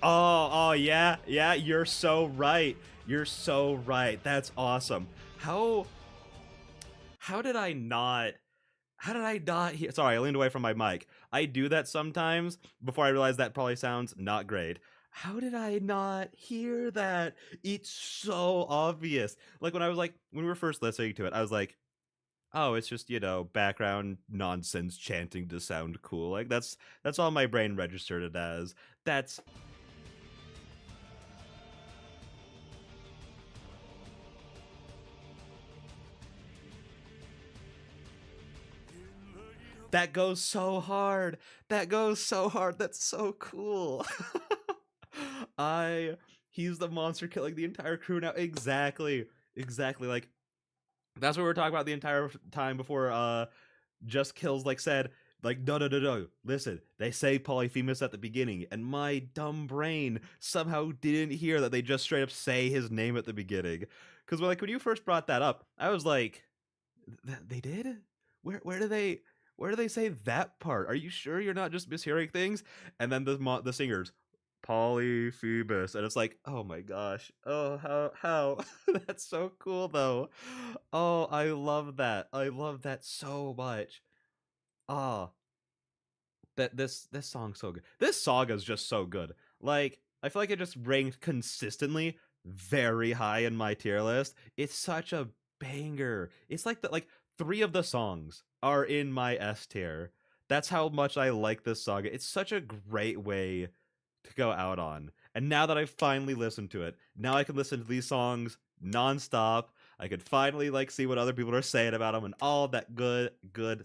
Oh, yeah, you're so right. You're so right. That's awesome. How did I not hear? Sorry, I leaned away from my mic. I do that sometimes before I realize that probably sounds not great. How did I not hear that? It's so obvious. Like when we were first listening to it, I was like, oh, it's just, background nonsense chanting to sound cool. Like that's all my brain registered it as. That's that goes so hard. That goes so hard. That's so cool. He's the monster killing the entire crew now. Exactly. Like that's what we were talking about the entire time before Just Kills like said, like, no. Listen, they say Polyphemus at the beginning, and my dumb brain somehow didn't hear that they just straight up say his name at the beginning. Because when you first brought that up, I was like, they did? Where do they say that part? Are you sure you're not just mishearing things? And then the singers, Polyphemus, and it's like, oh my gosh, oh how that's so cool though. Oh, I love that. I love that so much. Ah, this song's so good. This saga is just so good. Like I feel like it just ranked consistently very high in my tier list. It's such a banger. It's like three of the songs are in my S tier. That's how much I like this saga. It's such a great way to go out on. And now that I've finally listened to it, now I can listen to these songs nonstop. I could finally see what other people are saying about them and all that good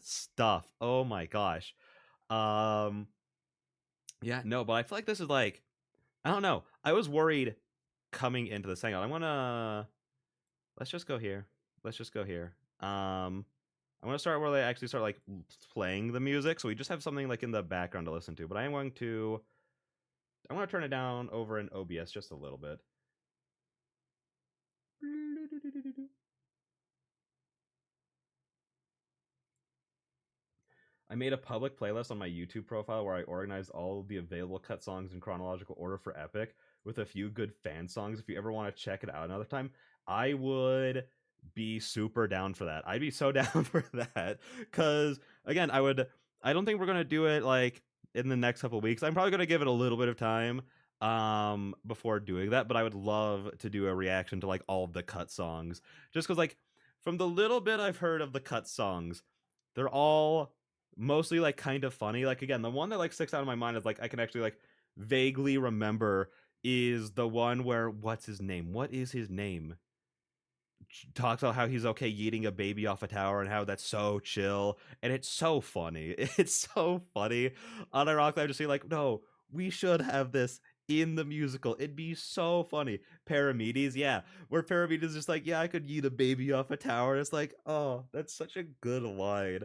stuff. Oh my gosh. Um yeah, no, but I feel like this is I don't know. I was worried coming into this. Hang on. Let's just go here. I want to start where they actually start playing the music, so we just have something in the background to listen to. But I want to turn it down over in OBS just a little bit. I made a public playlist on my YouTube profile where I organized all of the available cut songs in chronological order for Epic with a few good fan songs. If you ever want to check it out another time, I would be super down for that. I'd be so down for that. Cause again, I don't think we're gonna do it in the next couple of weeks. I'm probably gonna give it a little bit of time before doing that, but I would love to do a reaction to all of the cut songs. Just cause from the little bit I've heard of the cut songs, they're all mostly kind of funny. Again, the one that sticks out in my mind is I can actually vaguely remember is the one where what is his name talks about how he's okay eating a baby off a tower and how that's so chill, and it's so funny. It's so funny. Unironically, I'm just saying no, we should have this in the musical. It'd be so funny. Paramedes, yeah, where Paramedes is just yeah, I could eat a baby off a tower. It's oh, that's such a good line.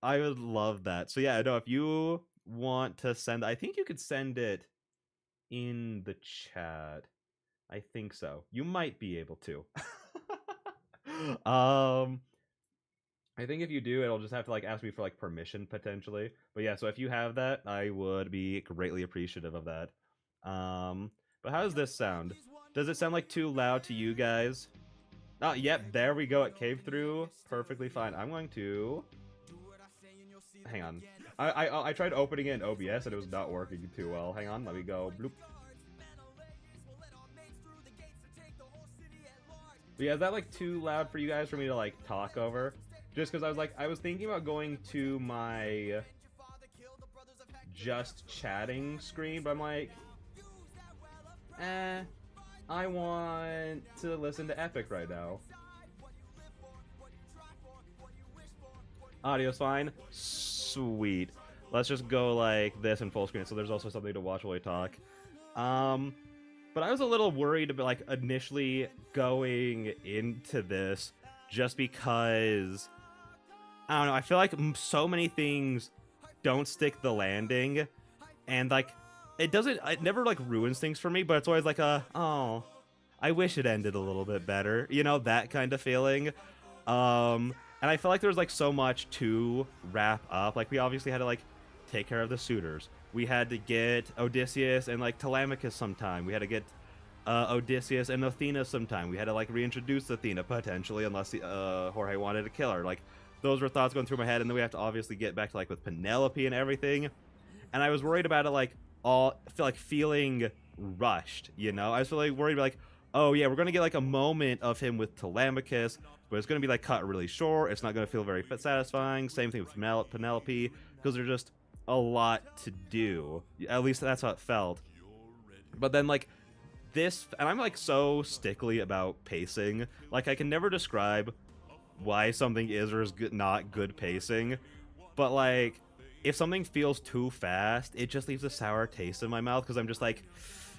I would love that. So yeah, no, if you want to send, I think you could send it in the chat. I think so. You might be able to. I think if you do, it'll just have to like ask me for like permission potentially. But yeah, so if you have that, I would be greatly appreciative of that. But how does this sound? Does it sound like too loud to you guys? Oh, yep, there we go. It came through perfectly fine. I'm going to hang on. I tried opening it in OBS and it was not working too well. Hang on, let me go. Bloop. But yeah, is that like too loud for you guys for me to like talk over? Just because I was thinking about going to my just chatting screen, but I'm like, I want to listen to Epic right now. Audio's fine. Sweet. Let's just go like this in full screen, so there's also something to watch while we talk. But I was a little worried about like initially going into this just because I don't know, I feel like so many things don't stick the landing, and like it never like ruins things for me, but it's always like oh, I wish it ended a little bit better, you know, that kind of feeling. And I felt like there was like so much to wrap up. Like we obviously had to like take care of the suitors. We had to get Odysseus and like Telemachus sometime. We had to get Odysseus and Athena sometime. We had to like reintroduce Athena potentially, unless Jorge wanted to kill her. Like those were thoughts going through my head, and then we have to obviously get back to like with Penelope and everything. And I was worried about it like feeling rushed, you know? I was really worried like, oh yeah, we're gonna get like a moment of him with Telemachus, but it's gonna be like cut really short. It's not gonna feel very satisfying. Same thing with Penelope, because there's just a lot to do. At least that's how it felt. But then like this, and I'm like so stickly about pacing. Like I can never describe why something is or is not good pacing, but like if something feels too fast, it just leaves a sour taste in my mouth, because I'm just like,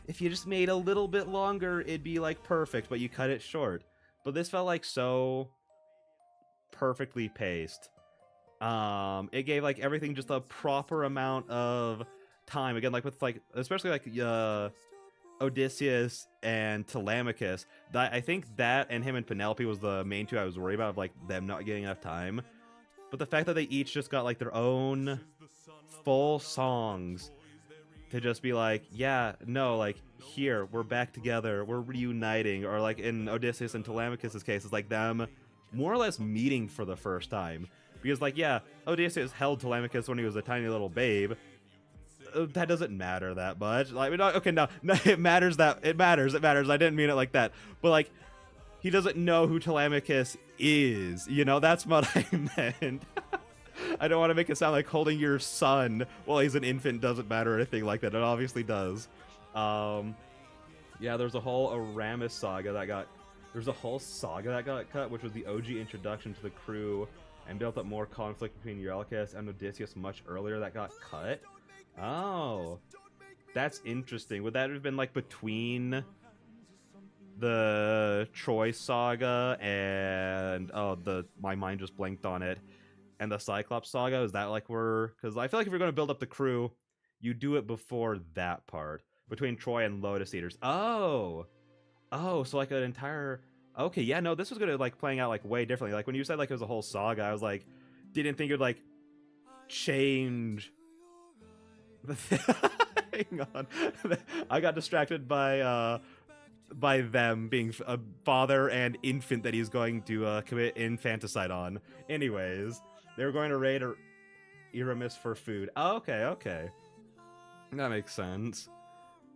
if you just made a little bit longer, it'd be like perfect, but you cut it short. But this felt like so perfectly paced. It gave like everything just a proper amount of time. Again, like with like, especially like Odysseus and Telemachus, I think that and him and Penelope was the main two I was worried about, of like them not getting enough time. But the fact that they each just got like their own full songs to just be like, yeah, no, like here, we're back together, we're reuniting, or like in Odysseus and Telemachus' case, it's like them more or less meeting for the first time. Because like, yeah, Odysseus held Telemachus when he was a tiny little babe. That doesn't matter that much. Like, okay, no, it matters. It matters. I didn't mean it like that. But like, he doesn't know who Telemachus is. You know, that's what I meant. I don't want to make it sound like holding your son while he's an infant doesn't matter or anything like that. It obviously does. Yeah, there's a whole Aramis saga that got... There's a whole saga that got cut, which was the OG introduction to the crew, and built up more conflict between Eurylochus and Odysseus much earlier, that got cut. Oh, that's interesting. Would that have been like between the Troy saga and my mind just blanked on it, and the Cyclops saga? Is that like because I feel like if you're going to build up the crew, you do it before that part between Troy and Lotus Eaters. Oh, so like an entire... Okay, yeah, no, this was gonna like playing out like way differently. Like when you said like it was a whole saga, I was like, didn't think it would like change. Hang on, I got distracted by them being a father and infant that he's going to commit infanticide on. Anyways, they were going to raid Eramis for food. Oh, okay, that makes sense.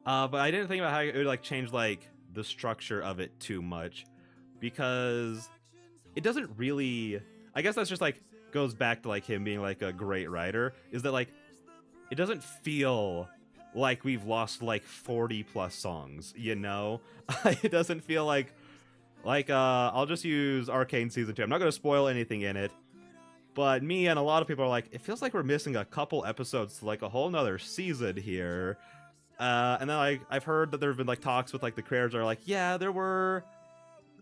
But I didn't think about how it would like change like the structure of it too much, because it doesn't really... I guess that's just like goes back to like him being like a great writer, is that like it doesn't feel like we've lost like 40 plus songs, you know? It doesn't feel like I'll just use Arcane Season 2. I'm not going to spoil anything in it, but me and a lot of people are like, it feels like we're missing a couple episodes to like a whole nother season here. And then I've heard that there have been like talks with like the creators are like, yeah, there were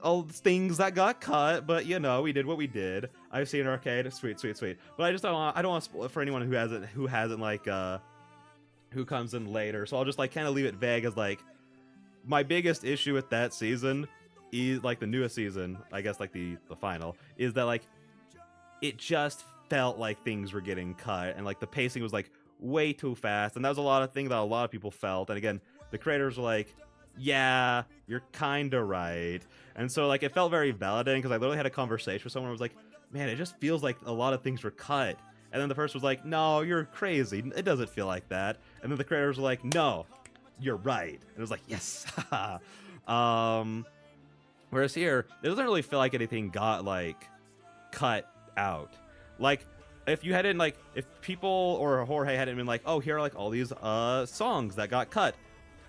all things that got cut, but you know, we did what we did. I've seen Arcade, sweet. But I just don't want to spoil it for anyone who hasn't like who comes in later. So I'll just like kind of leave it vague as like my biggest issue with that season is like the newest season, I guess like the final, is that like it just felt like things were getting cut, and like the pacing was like way too fast, and that was a lot of things that a lot of people felt. And again, the creators were like, yeah, you're kind of right. And so like it felt very validating, because I literally had a conversation with someone who was like, man, it just feels like a lot of things were cut. And then the person was like, no, you're crazy, it doesn't feel like that. And then the creators were like, no, you're right. And it was like, yes. Whereas here, it doesn't really feel like anything got like cut out. Like if you hadn't like, if people or Jorge hadn't been like, oh, here are like all these songs that got cut,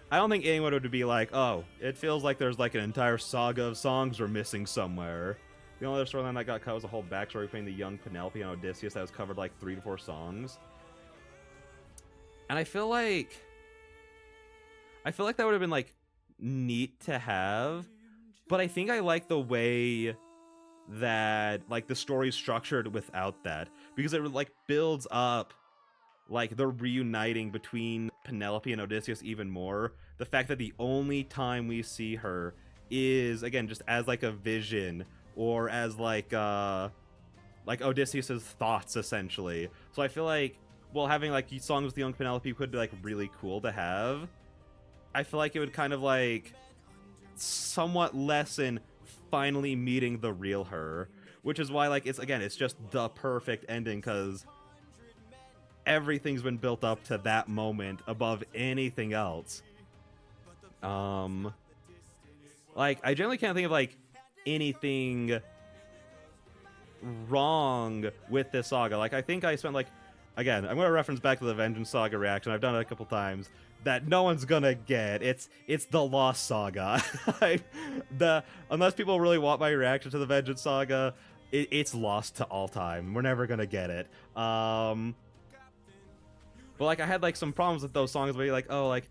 I don't think anyone would be like, oh, it feels like there's like an entire saga of songs we're missing somewhere. The only other storyline that got cut was a whole backstory between the young Penelope and Odysseus that was covered like 3 to 4 songs. And I feel like that would have been like neat to have, but I think I like the way that like the story's structured without that, because it like builds up like the reuniting between Penelope and Odysseus even more. The fact that the only time we see her is again just as like a vision, or as like Odysseus's thoughts essentially. So I feel like, well, having like songs with the young Penelope could be like really cool to have. I feel like it would kind of like somewhat lessen finally meeting the real her, which is why like it's just the perfect ending, because everything's been built up to that moment above anything else. Like I generally can't think of like anything wrong with this saga. Like I think I spent like, again, I'm going to reference back to the Vengeance Saga reaction. I've done it a couple times that no one's gonna get. It's the Lost Saga. Unless people really want my reaction to the Vengeance Saga, it's lost to all time. We're never gonna get it. But like I had like some problems with those songs where you're like, oh, like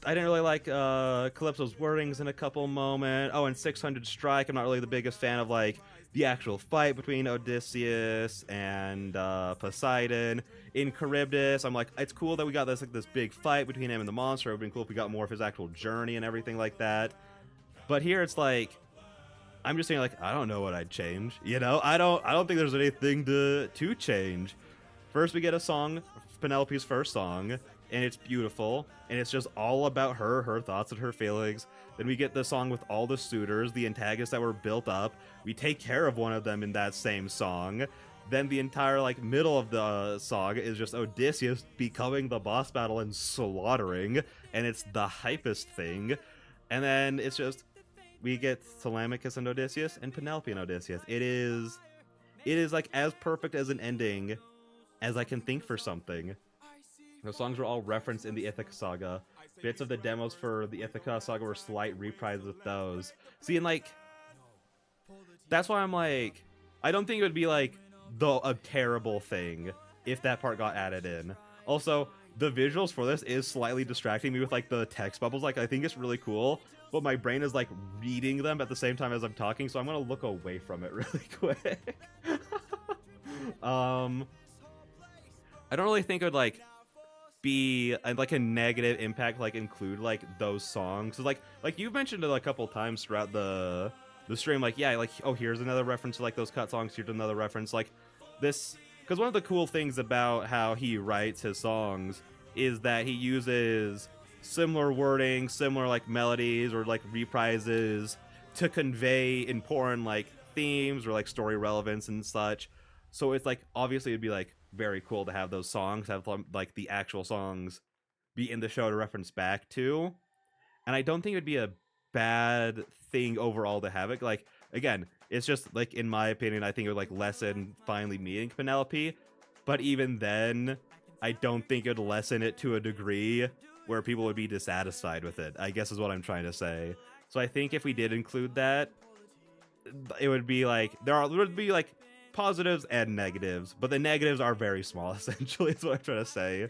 I didn't really like Calypso's wordings in a couple moments. Oh, and 600 Strike, I'm not really the biggest fan of like the actual fight between Odysseus and Poseidon. In Charybdis, I'm like, it's cool that we got this like this big fight between him and the monster. It would have been cool if we got more of his actual journey and everything like that. But here it's like, I'm just saying like, I don't know what I'd change. You know, I don't think there's anything to change. First we get a song, Penelope's first song, and it's beautiful, and it's just all about her thoughts and her feelings. Then we get the song with all the suitors, the antagonists that were built up. We take care of one of them in that same song. Then the entire like middle of the song is just Odysseus becoming the boss battle and slaughtering, and it's the hypest thing. And then it's just, we get Telemachus and Odysseus and Penelope and Odysseus. It is like as perfect as an ending as I can think for something. The songs were all referenced in the Ithaca Saga. Bits of the demos for the Ithaca Saga were slight reprises of those. See, and like, that's why I'm like, I don't think it would be like a terrible thing if that part got added in. Also, the visuals for this is slightly distracting me with like the text bubbles. Like, I think it's really cool, but my brain is like reading them at the same time as I'm talking, so I'm gonna look away from it really quick. I don't really think it would like be like a negative impact, like include like those songs. So like you've mentioned it a couple times throughout the stream, like, yeah, like, oh, here's another reference to like those cut songs, here's another reference, like this, because one of the cool things about how he writes his songs is that he uses similar wording, similar like melodies or like reprises to convey important like themes or like story relevance and such. So it's like, obviously it'd be like very cool to have those songs, have like the actual songs be in the show to reference back to. And I don't think it would be a bad thing overall to have it. Like, again, it's just like, in my opinion, I think it would like lessen finally meeting Penelope, but even then I don't think it would lessen it to a degree where people would be dissatisfied with it, I guess is what I'm trying to say. So I think if we did include that, it would be like, there would be like positives and negatives, but the negatives are very small, essentially, is what I'm trying to say.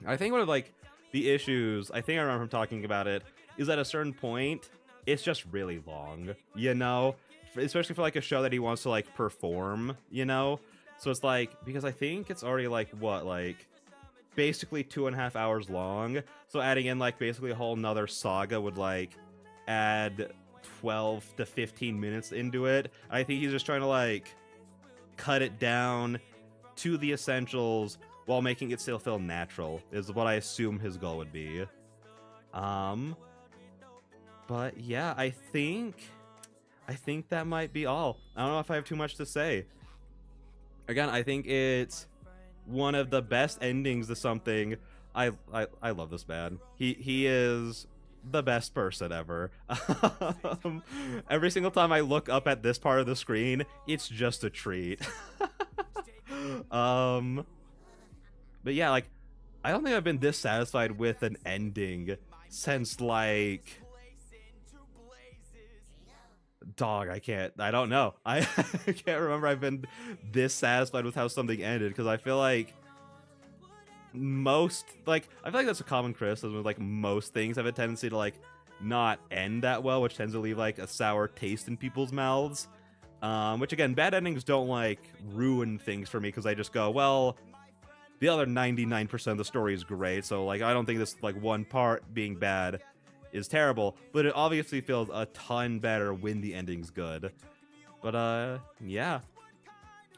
I think one of like the issues, I think I remember from talking about it, is at a certain point it's just really long, you know, especially for like a show that he wants to like perform, you know. So it's like, because I think it's already like what, like basically 2.5 hours long, so adding in like basically a whole nother saga would like add 12 to 15 minutes into it. I think he's just trying to like cut it down to the essentials while making it still feel natural is what I assume his goal would be. But yeah, I think that might be all. I don't know if I have too much to say. Again, I think it's one of the best endings to something. I love this man. He is the best person ever. Every single time I look up at this part of the screen, it's just a treat. But yeah, like, I don't think I've been this satisfied with an ending since, like, dog, I don't know. I can't remember I've been this satisfied with how something ended, because I feel like I feel like that's a common criticism with, like, most things have a tendency to, like, not end that well, which tends to leave, like, a sour taste in people's mouths. Which, again, bad endings don't, like, ruin things for me, because I just go, well, the other 99% of the story is great, so, like, I don't think this, like, one part being bad is terrible, but it obviously feels a ton better when the ending's good. But, yeah.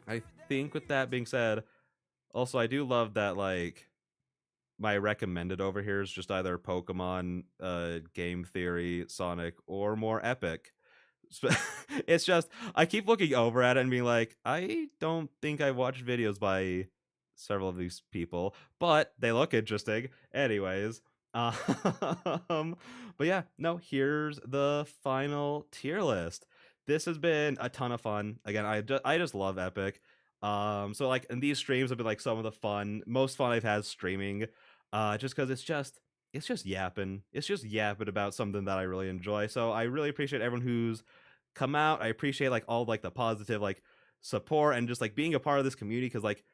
I think with that being said, also, I do love that, like, my recommended over here is just either Pokemon, Game Theory, Sonic, or more Epic. It's just, I keep looking over at it and being like, I don't think I watched videos by several of these people, but they look interesting. Anyways, but yeah, no, here's the final tier list. This has been a ton of fun. Again, I just love Epic. So like, and these streams have been like some of the most fun I've had streaming, just because it's just yapping. It's just yapping about something that I really enjoy. So I really appreciate everyone who's come out. I appreciate like all like the positive like support and just like being a part of this community, because like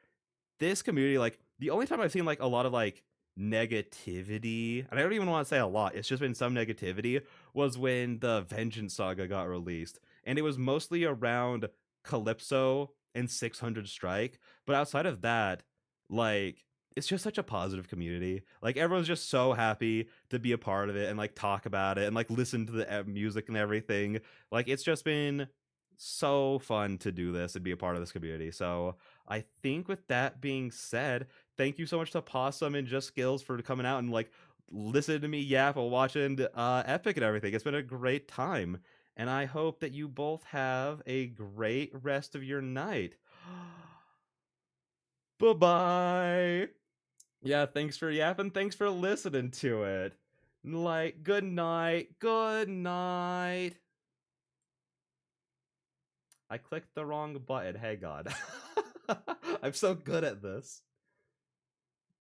this community, like the only time I've seen like a lot of like negativity, and I don't even want to say a lot, it's just been some negativity, was when the Vengeance Saga got released, and it was mostly around Calypso and 600 Strike. But outside of that, like, it's just such a positive community. Like, everyone's just so happy to be a part of it and like talk about it and like listen to the music and everything. Like, it's just been so fun to do this and be a part of this community. So I think with that being said, thank you so much to Possum and Just Skills for coming out and like listening to me yap while watching Epic and everything. It's been a great time, and I hope that you both have a great rest of your night. Bye bye. Yeah, thanks for yapping. Thanks for listening to it. Like, good night. Good night. I clicked the wrong button. Hey, God. I'm so good at this.